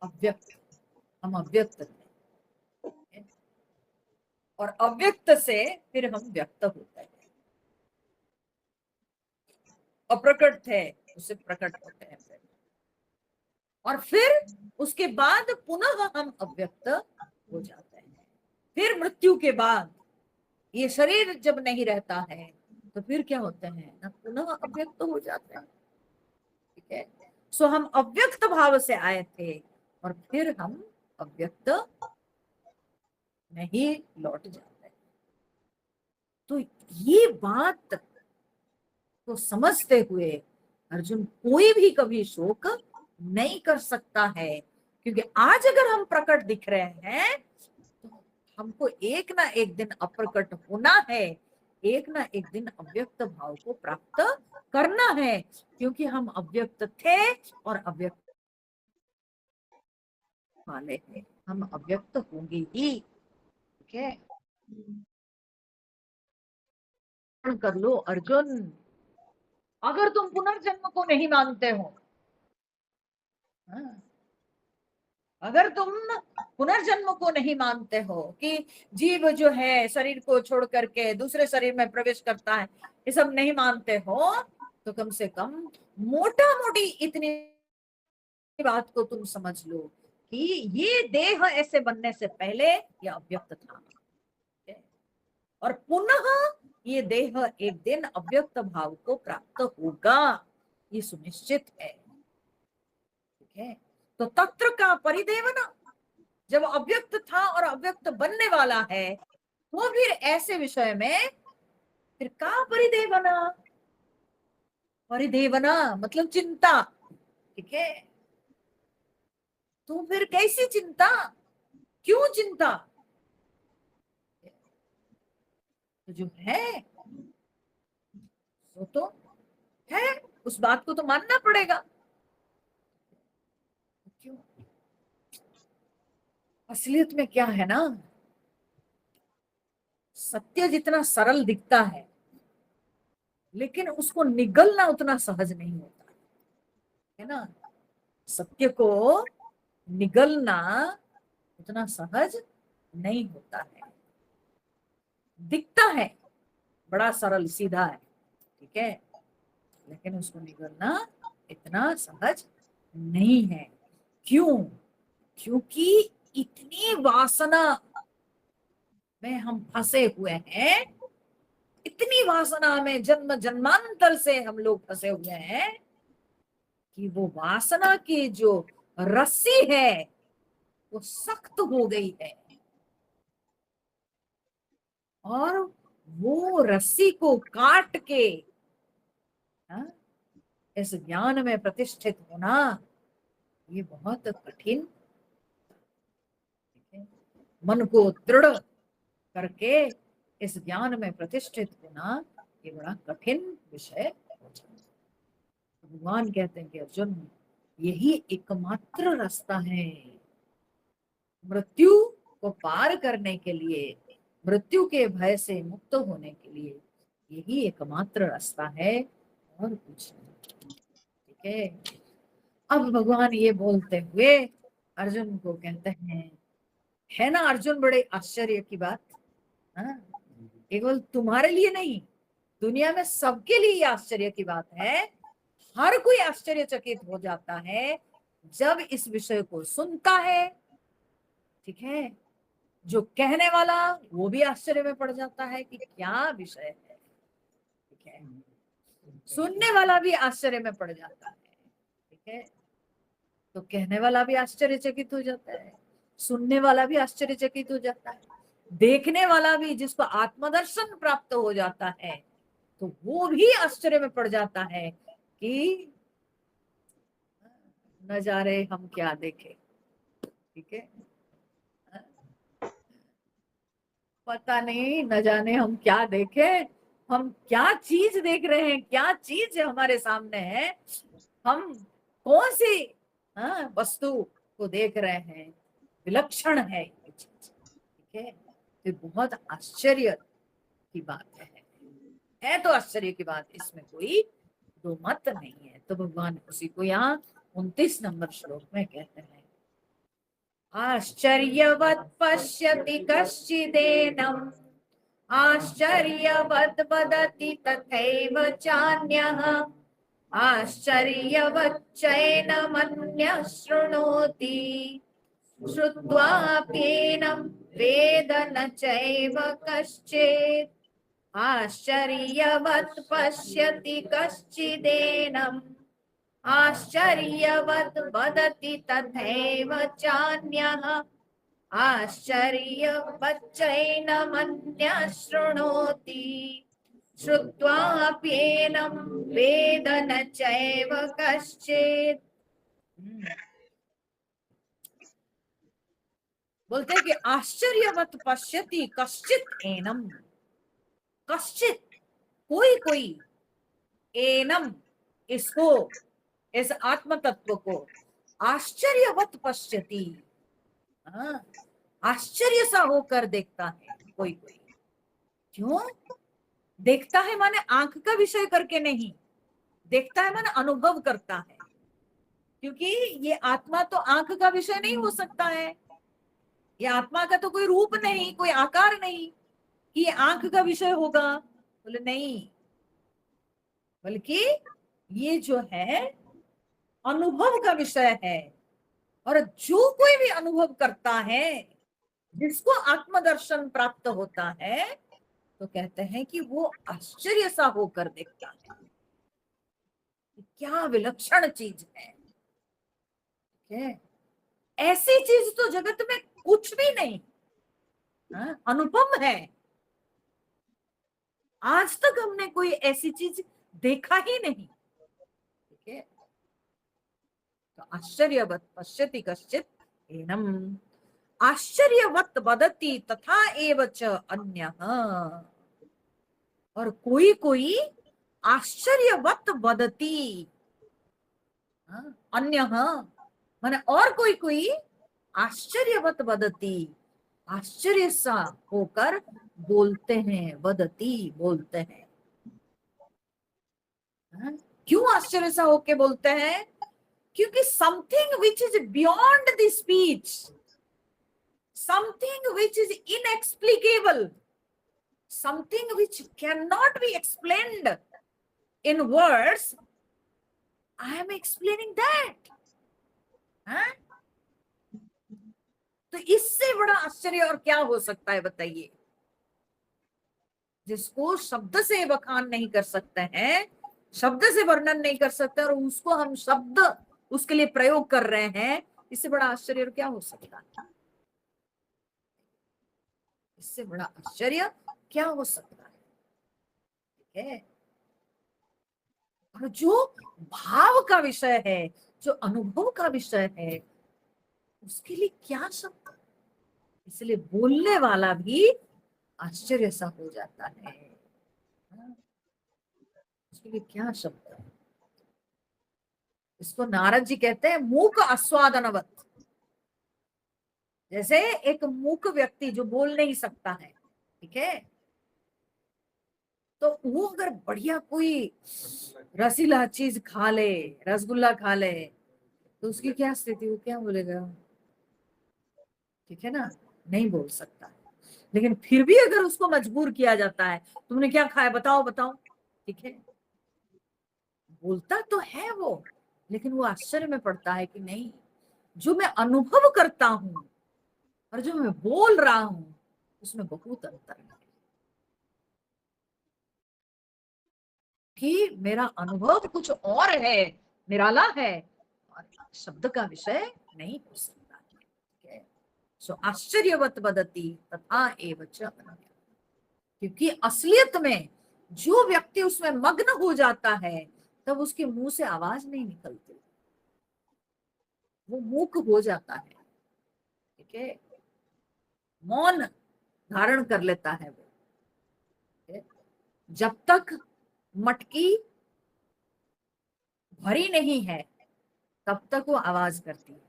अव्यक्त, हम अव्यक्त हैं और अव्यक्त से फिर हम व्यक्त होते हैं। अप्रकट थे उससे प्रकट होते हैं फिर। और फिर उसके बाद पुनः हम अव्यक्त हो जाते हैं। फिर मृत्यु के बाद ये शरीर जब नहीं रहता है तो फिर क्या होते हैं ना, पुनः अव्यक्त हो जाते हैं। ठीक है, सो हम अव्यक्त भाव से आए थे और फिर हम अव्यक्त नहीं लौट जाते। तो ये बात को समझते हुए अर्जुन कोई भी कभी शोक नहीं कर सकता है, क्योंकि आज अगर हम प्रकट दिख रहे हैं तो हमको एक ना एक दिन अप्रकट होना है, एक ना एक दिन अव्यक्त भाव को प्राप्त करना है, क्योंकि हम अव्यक्त थे और अव्यक्त वाले हैं, हम अव्यक्त होंगे ही। ठीक है, कर लो अर्जुन, अगर तुम पुनर्जन्म को नहीं मानते हो, हाँ, अगर तुम पुनर्जन्म को नहीं मानते हो कि जीव जो है शरीर को छोड़ करके दूसरे शरीर में प्रवेश करता है, ये सब नहीं मानते हो, तो कम से कम मोटा मोटी इतनी बात को तुम समझ लो कि ये देह ऐसे बनने से पहले ये अव्यक्त था, और पुनः ये देह एक दिन अव्यक्त भाव को प्राप्त होगा, ये सुनिश्चित है। ठीक है, तो तत्र का परिदेवना, जब अव्यक्त था और अव्यक्त बनने वाला है तो फिर ऐसे विषय में फिर का परिदेवना, परिदेवना मतलब चिंता। ठीक है, तो फिर कैसी चिंता, क्यों चिंता, तो जो है वो तो है, उस बात को तो मानना पड़ेगा। क्यों, असलियत में क्या है ना, सत्य जितना सरल दिखता है लेकिन उसको निगलना उतना सहज नहीं होता है ना, सत्य को निगलना उतना सहज नहीं होता है, दिखता है बड़ा सरल सीधा है, ठीक है, लेकिन उसको निगलना इतना सहज नहीं है। क्यों, क्योंकि इतनी वासना में हम फंसे हुए हैं, इतनी वासना में जन्म जन्मांतर से हम लोग फंसे हुए हैं कि वो वासना की जो रस्सी है वो सख्त हो गई है, और वो रस्सी को काट के हाँ, इस ज्ञान में प्रतिष्ठित होना ये बहुत कठिन। मन को दृढ़ करके इस ज्ञान में प्रतिष्ठित होना ये बड़ा कठिन विषय हो जाता है। भगवान कहते हैं कि अर्जुन यही एकमात्र रास्ता है मृत्यु को पार करने के लिए, मृत्यु के भय से मुक्त होने के लिए, यही एकमात्र रास्ता है और कुछ नहीं। ठीक है, अब भगवान ये बोलते हुए अर्जुन को कहते हैं, है ना अर्जुन बड़े आश्चर्य की बात, हाँ, केवल तुम्हारे लिए नहीं दुनिया में सबके लिए ये आश्चर्य की बात है, हर कोई आश्चर्यचकित हो जाता है जब इस विषय को सुनता है। ठीक है, जो कहने वाला वो भी आश्चर्य में पड़ जाता है कि क्या विषय है। ठीक है, सुनने वाला भी आश्चर्य में पड़ जाता है। ठीक है, तो कहने वाला भी आश्चर्यचकित हो जाता है, सुनने वाला भी आश्चर्यचकित हो जाता है, देखने वाला भी जिसको आत्मदर्शन प्राप्त हो जाता है तो वो भी आश्चर्य में पड़ जाता है कि नजारे हम क्या देखे। ठीक है, पता नहीं न जाने हम क्या देखे, हम क्या चीज देख रहे हैं, क्या चीज हमारे सामने है, हम कौन सी वस्तु को देख रहे हैं, विलक्षण है ये चीज। ठीक है, तो बहुत आश्चर्य की बात है तो आश्चर्य की बात, इसमें कोई दो मत नहीं है। तो भगवान उसी को यहाँ 29 नंबर श्लोक में कहते हैं, आश्चर्यवत् पश्यति कश्चिदेनम् आश्चर्यवत् वदति तथैव चान्यः आश्चर्यवच्चैनमन्यः शृणोति श्रुत्वाप्येनं वेद न चैव कश्चित् आश्चर्यवत् पश्यति कश्चिदेनम् आश्चर्यवत् वदति तथैव चान्यः आश्चर्यवच्चैनमन्यः शृणोति श्रुत्वाप्येनं वेद न चैव कश्चित्। बोलते हैं कि आश्चर्यवत पश्यति कश्चित एनम, कश्चित कोई कोई, एनम इसको, इस आत्म तत्व को आश्चर्यवत पश्यति, आश्चर्य सा होकर देखता है कोई कोई। क्यों देखता है? माने आंख का विषय करके नहीं, देखता है माने अनुभव करता है, क्योंकि ये आत्मा तो आंख का विषय नहीं हो सकता है, ये आत्मा का तो कोई रूप नहीं, कोई आकार नहीं कि ये आंख का विषय होगा। बोले नहीं, बल्कि ये जो है अनुभव का विषय है। और जो कोई भी अनुभव करता है, जिसको आत्मदर्शन प्राप्त होता है, तो कहते हैं कि वो आश्चर्य सा होकर देखता है। क्या विलक्षण चीज है, ऐसी चीज तो जगत में कुछ भी नहीं, अनुपम है। आज तक हमने कोई ऐसी चीज देखा ही नहीं। ठीक है, तो आश्चर्यवत पश्यति कश्चित एनम आश्चर्यवत वदति तथा एव च अन्यः, और कोई कोई आश्चर्यवत वदति, अन्यः माने और कोई कोई आश्चर्यवत वदति, आश्चर्य सा होकर बोलते हैं, वदति बोलते हैं। क्यों आश्चर्य सा होके बोलते हैं? क्योंकि something which is beyond the speech, something which is inexplicable, something which can not be explained in words, I am explaining that. तो इससे बड़ा आश्चर्य और क्या हो सकता है बताइए? जिसको शब्द से बखान नहीं कर सकते हैं, शब्द से वर्णन नहीं कर सकते, और उसको हम शब्द उसके लिए प्रयोग कर रहे हैं, इससे बड़ा आश्चर्य क्या हो सकता है? इससे बड़ा आश्चर्य क्या हो सकता है? ठीक है, और जो भाव का विषय है, जो अनुभव का विषय है, उसके लिए क्या शब्द? इसलिए बोलने वाला भी आश्चर्य सा हो जाता है, उसके लिए क्या शब्द है? इसको नारद जी कहते हैं मूक आस्वादनवत। जैसे एक मूक व्यक्ति जो बोल नहीं सकता है, ठीक है, तो वो अगर बढ़िया कोई रसीला चीज खा ले, रसगुल्ला खा ले, तो उसकी क्या स्थिति, वो क्या बोलेगा? ठीक है ना, नहीं बोल सकता। लेकिन फिर भी अगर उसको मजबूर किया जाता है, तुमने क्या खाया, बताओ बताओ, ठीक है, बोलता तो है वो, लेकिन वो आश्चर्य में पड़ता है कि नहीं, जो मैं अनुभव करता हूं और जो मैं बोल रहा हूं उसमें बहुत अंतर है, कि मेरा अनुभव कुछ और है, निराला है, और शब्द का विषय नहीं हो सकता। ठीक है, सो आश्चर्यवत वदति तथा एव च अन्यः। क्योंकि असलियत में जो व्यक्ति उसमें मग्न हो जाता है, तब उसके मुंह से आवाज नहीं निकलती, वो मूक हो जाता है। ठीक है, मौन धारण कर लेता है वो। जब तक मटकी भरी नहीं है तब तक वो आवाज करती है,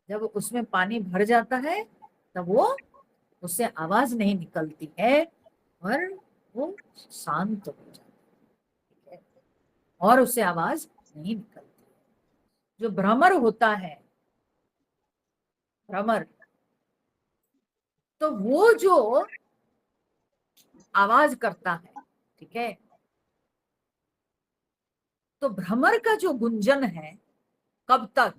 जब उसमें पानी भर जाता है तब वो, उससे आवाज नहीं निकलती है, और वो शांत हो जाती है, और उससे आवाज नहीं निकलती। जो भ्रमर होता है, भ्रमर, तो वो जो आवाज करता है, ठीक है, तो भ्रमर का जो गुंजन है कब तक,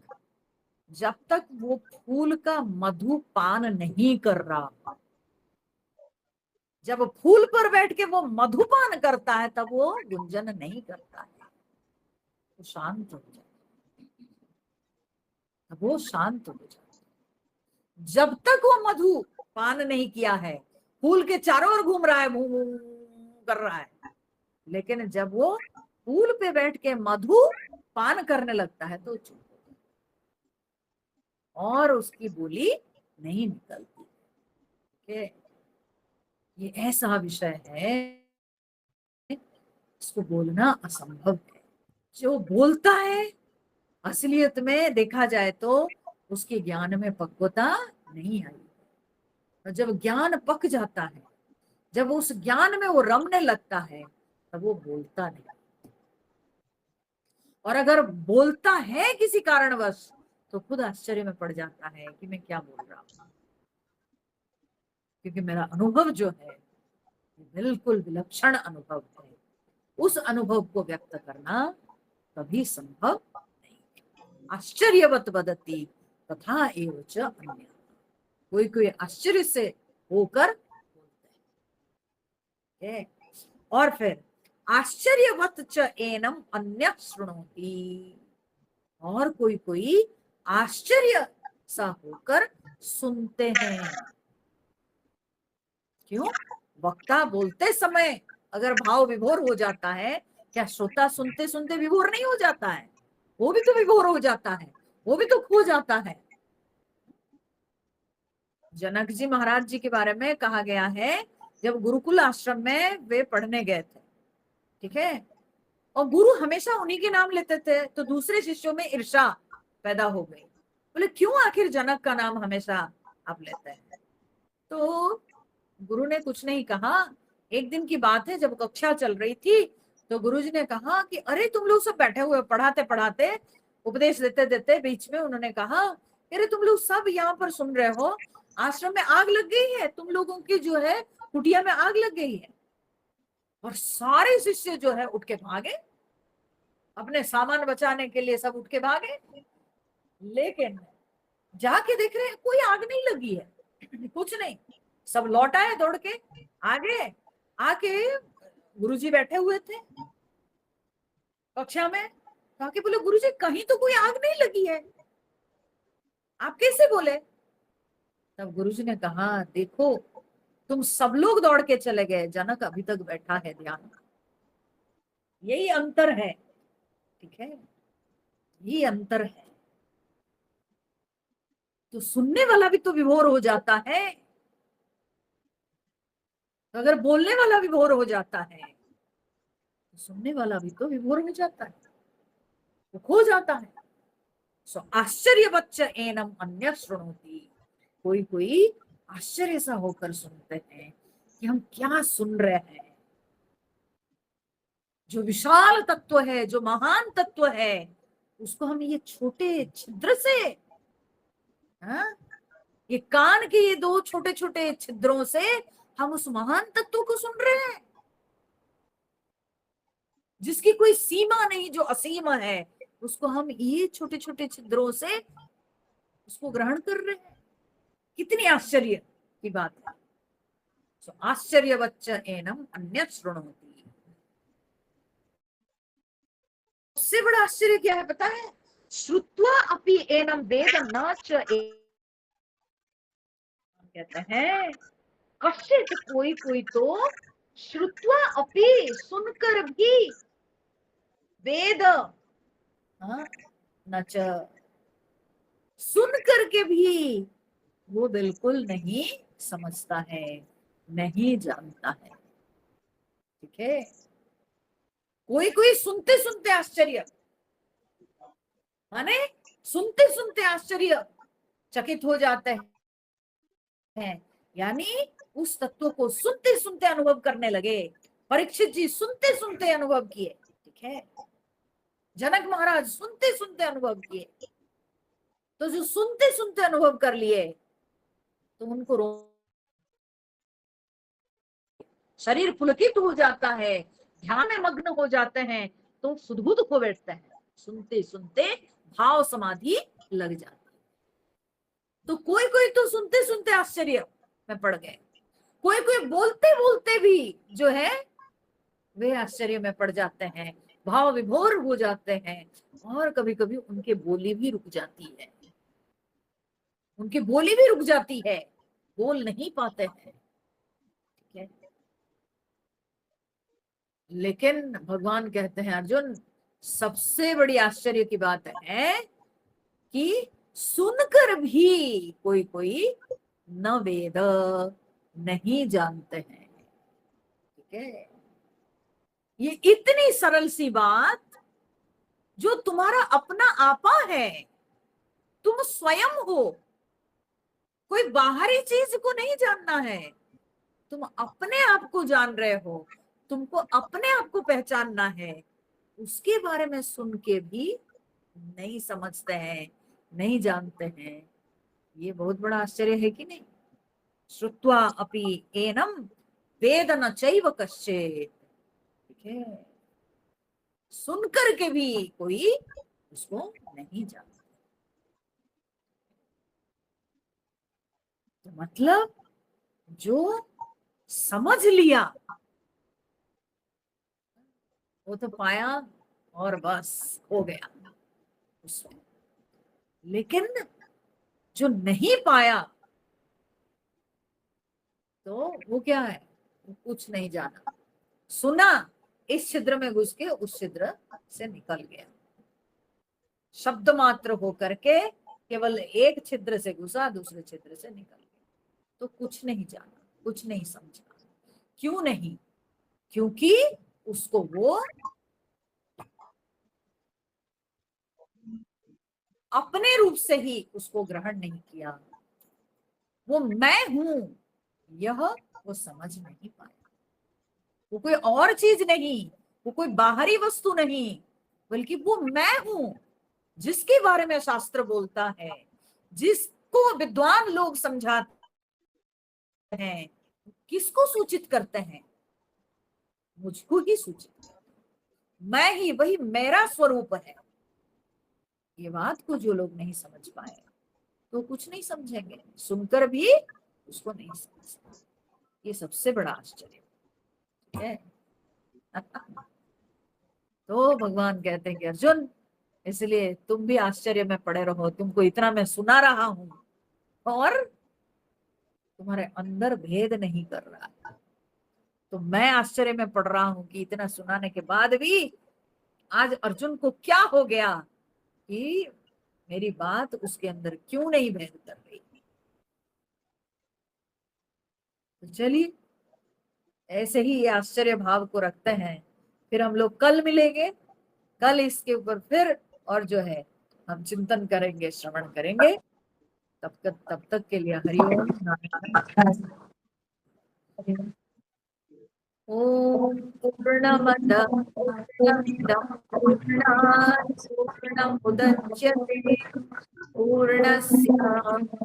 जब तक वो फूल का मधु पान नहीं कर रहा। जब फूल पर बैठ के वो मधुपान करता है तब वो गुंजन नहीं करता है, वो शांत हो जाता है, तब वो शांत हो जाता है। जब तक वो मधु पान नहीं किया है, फूल के चारों ओर घूम रहा है, भूं भूं कर रहा है, लेकिन जब वो फूल पे बैठ के मधु पान करने लगता है तो चुप हो जाता है और उसकी बोली नहीं निकलती। ये ऐसा विषय है, इसको बोलना असंभव है। जो बोलता है असलियत में देखा जाए तो उसके ज्ञान में पक्वता नहीं आई। और जब ज्ञान पक जाता है, जब उस ज्ञान में वो रमने लगता है, तब वो बोलता नहीं। और अगर बोलता है किसी कारणवश तो खुद आश्चर्य में पड़ जाता है कि मैं क्या बोल रहा हूं, क्योंकि मेरा अनुभव जो है बिल्कुल विलक्षण अनुभव है। उस अनुभव को व्यक्त करना कभी संभव नहीं। आश्चर्यवत वदति तथा एव च अन्य, कोई कोई आश्चर्य से होकर बोलते हैं। और फिर आश्चर्यवत च एनम अन्य शृणोति, और कोई कोई आश्चर्य सा होकर सुनते हैं। क्यों? वक्ता बोलते समय अगर भाव विभोर हो जाता है, क्या श्रोता सुनते सुनते विभोर नहीं हो जाता है? वो भी तो विभोर हो जाता है, वो भी तो खो जाता है। जनक जी महाराज जी के बारे में कहा गया है, जब गुरुकुल आश्रम में वे पढ़ने गए थे, ठीक है, और गुरु हमेशा उन्हीं के नाम लेते थे, तो दूसरे शिष्यों में ईर्ष्या पैदा हो गई। बोले क्यों आखिर जनक का नाम हमेशा आप लेते हैं? तो गुरु ने कुछ नहीं कहा। एक दिन की बात है, जब कक्षा चल रही थी तो गुरुजी ने कहा कि अरे तुम लोग सब बैठे हुए, पढ़ाते पढ़ाते उपदेश देते देते बीच में उन्होंने कहा, अरे तुम लोग सब यहाँ पर सुन रहे हो, आश्रम में आग लग गई है, तुम लोगों की जो है कुटिया में आग लग गई है। और सारे शिष्य जो है उठ के भागे, अपने सामान बचाने के लिए सब उठ के भागे, लेकिन जाके देख रहे हैं कोई आग नहीं लगी है, कुछ नहीं। सब लौट आए दौड़ के, आगे आके गुरुजी बैठे हुए थे कक्षा में, आके बोले गुरुजी कहीं तो कोई आग नहीं लगी है, आप कैसे बोले? तब गुरुजी ने कहा देखो, तुम सब लोग दौड़ के चले गए, जनक अभी तक बैठा है ध्यान। यही अंतर है, ठीक है, यही अंतर है। तो सुनने वाला भी तो विभोर हो जाता है, तो अगर बोलने वाला विभोर हो जाता है तो सुनने वाला भी तो विभोर हो जाता है, वो खो जाता है। सो आश्चर्यवच्च एनम अन्य शृणोति, कोई कोई आश्चर्य सा होकर सुनते हैं कि हम क्या सुन रहे हैं। जो विशाल तत्व है, जो महान तत्व है, उसको हम ये छोटे छिद्र से, हाँ, ये कान के ये दो छोटे छोटे छिद्रों से हम उस महान तत्व को सुन रहे हैं, जिसकी कोई सीमा नहीं, जो असीम है, उसको हम ये छोटे छोटे छिद्रों से उसको ग्रहण कर रहे हैं। कितनी आश्चर्य की बात है। सो आश्चर्यवच्च एनम अन्य शृणोति, उससे बड़ा आश्चर्य क्या है पता है? श्रुत्वा अपि एनम वेद न च, कहते हैं कश्चित, कोई कोई तो श्रुत्वा अपि, सुनकर भी, वेद न च, सुन करके भी वो बिल्कुल नहीं समझता है, नहीं जानता है, ठीक है। कोई कोई सुनते सुनते आश्चर्य, माने सुनते सुनते आश्चर्य चकित हो जाते हैं, यानी उस तत्व को सुनते सुनते अनुभव करने लगे। परीक्षित जी सुनते सुनते अनुभव किए, ठीक है, जनक महाराज सुनते सुनते अनुभव किए। तो जो सुनते सुनते अनुभव कर लिए तो उनको शरीर पुलकित हो जाता है, ध्यान में मग्न हो जाते हैं, तो सुधबुध हो बैठता है, सुनते सुनते भाव समाधि लग जाती। तो कोई कोई तो सुनते सुनते आश्चर्य में पड़ गए, कोई कोई बोलते बोलते भी जो है वे आश्चर्य में पड़ जाते हैं, भाव विभोर हो जाते हैं, और कभी कभी उनके बोली भी रुक जाती है, उनकी बोली भी रुक जाती है, बोल नहीं पाते हैं। ठीक है, लेकिन भगवान कहते हैं अर्जुन, सबसे बड़ी आश्चर्य की बात है कि सुनकर भी कोई कोई न वेद नहीं जानते हैं। ठीक है, ये इतनी सरल सी बात, जो तुम्हारा अपना आपा है, तुम स्वयं हो, कोई बाहरी चीज को नहीं जानना है, तुम अपने आप को जान रहे हो, तुमको अपने आप को पहचानना है, उसके बारे में सुन के भी नहीं समझते हैं, नहीं जानते हैं। ये बहुत बड़ा आश्चर्य है कि नहीं। श्रुत्वा अपि एनम वेद न चैव कश्चित्। ठीक है, सुनकर के भी कोई उसको नहीं जानता। तो मतलब जो समझ लिया वो तो पाया और बस हो गया उसमें, लेकिन जो नहीं पाया तो वो क्या है, वो कुछ नहीं जाना, सुना, इस छिद्र में घुस के उस छिद्र से निकल गया, शब्द मात्र होकर के केवल एक छिद्र से घुसा, दूसरे छिद्र से निकल गया, तो कुछ नहीं जाना, कुछ नहीं समझा। क्यों नहीं? क्योंकि उसको वो अपने रूप से ही उसको ग्रहण नहीं किया, वो मैं हूं यह वो समझ नहीं पाया। वो कोई और चीज नहीं, वो कोई बाहरी वस्तु नहीं, बल्कि वो मैं हूं जिसके बारे में शास्त्र बोलता है, जिसको विद्वान लोग समझाते हैं। किसको सूचित करते हैं? मुझको ही सूचित करते हैं। मैं ही, वही मेरा स्वरूप है। ये बात को जो लोग नहीं समझ पाए तो कुछ नहीं समझेंगे, सुनकर भी उसको नहीं समझ। ये सबसे बड़ा आश्चर्य है। तो भगवान कहते हैं कि अर्जुन, इसलिए तुम भी आश्चर्य में पड़े रहो, तुमको इतना मैं सुना रहा हूं और तुम्हारे अंदर भेद नहीं कर रहा है। तो मैं आश्चर्य में पड़ रहा हूं कि इतना सुनाने के बाद भी आज अर्जुन को क्या हो गया कि मेरी बात उसके अंदर क्यों नहीं भेद कर रही। तो चलिए, ऐसे ही ये आश्चर्य भाव को रखते हैं, फिर हम लोग कल मिलेंगे, कल इसके ऊपर फिर और जो है हम चिंतन करेंगे, श्रवण करेंगे। तब तक के लिए हरिओम नारायण। ओम पूर्णमद पूर्णमिदं पूर्णात् पूर्णमुदच्यते पूर्णस्य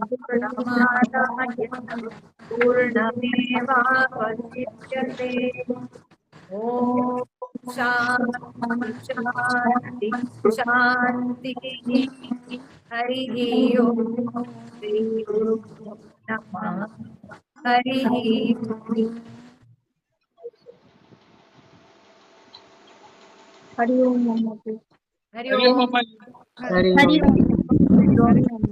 पूर्णमादाय पूर्णमेवावशिष्यते। ओम शांति शांति शांति। हरि ओम। श्री गुरुभ्यो नमः। हरि
हरि ओम।
हरि ओम।
हरि ओम।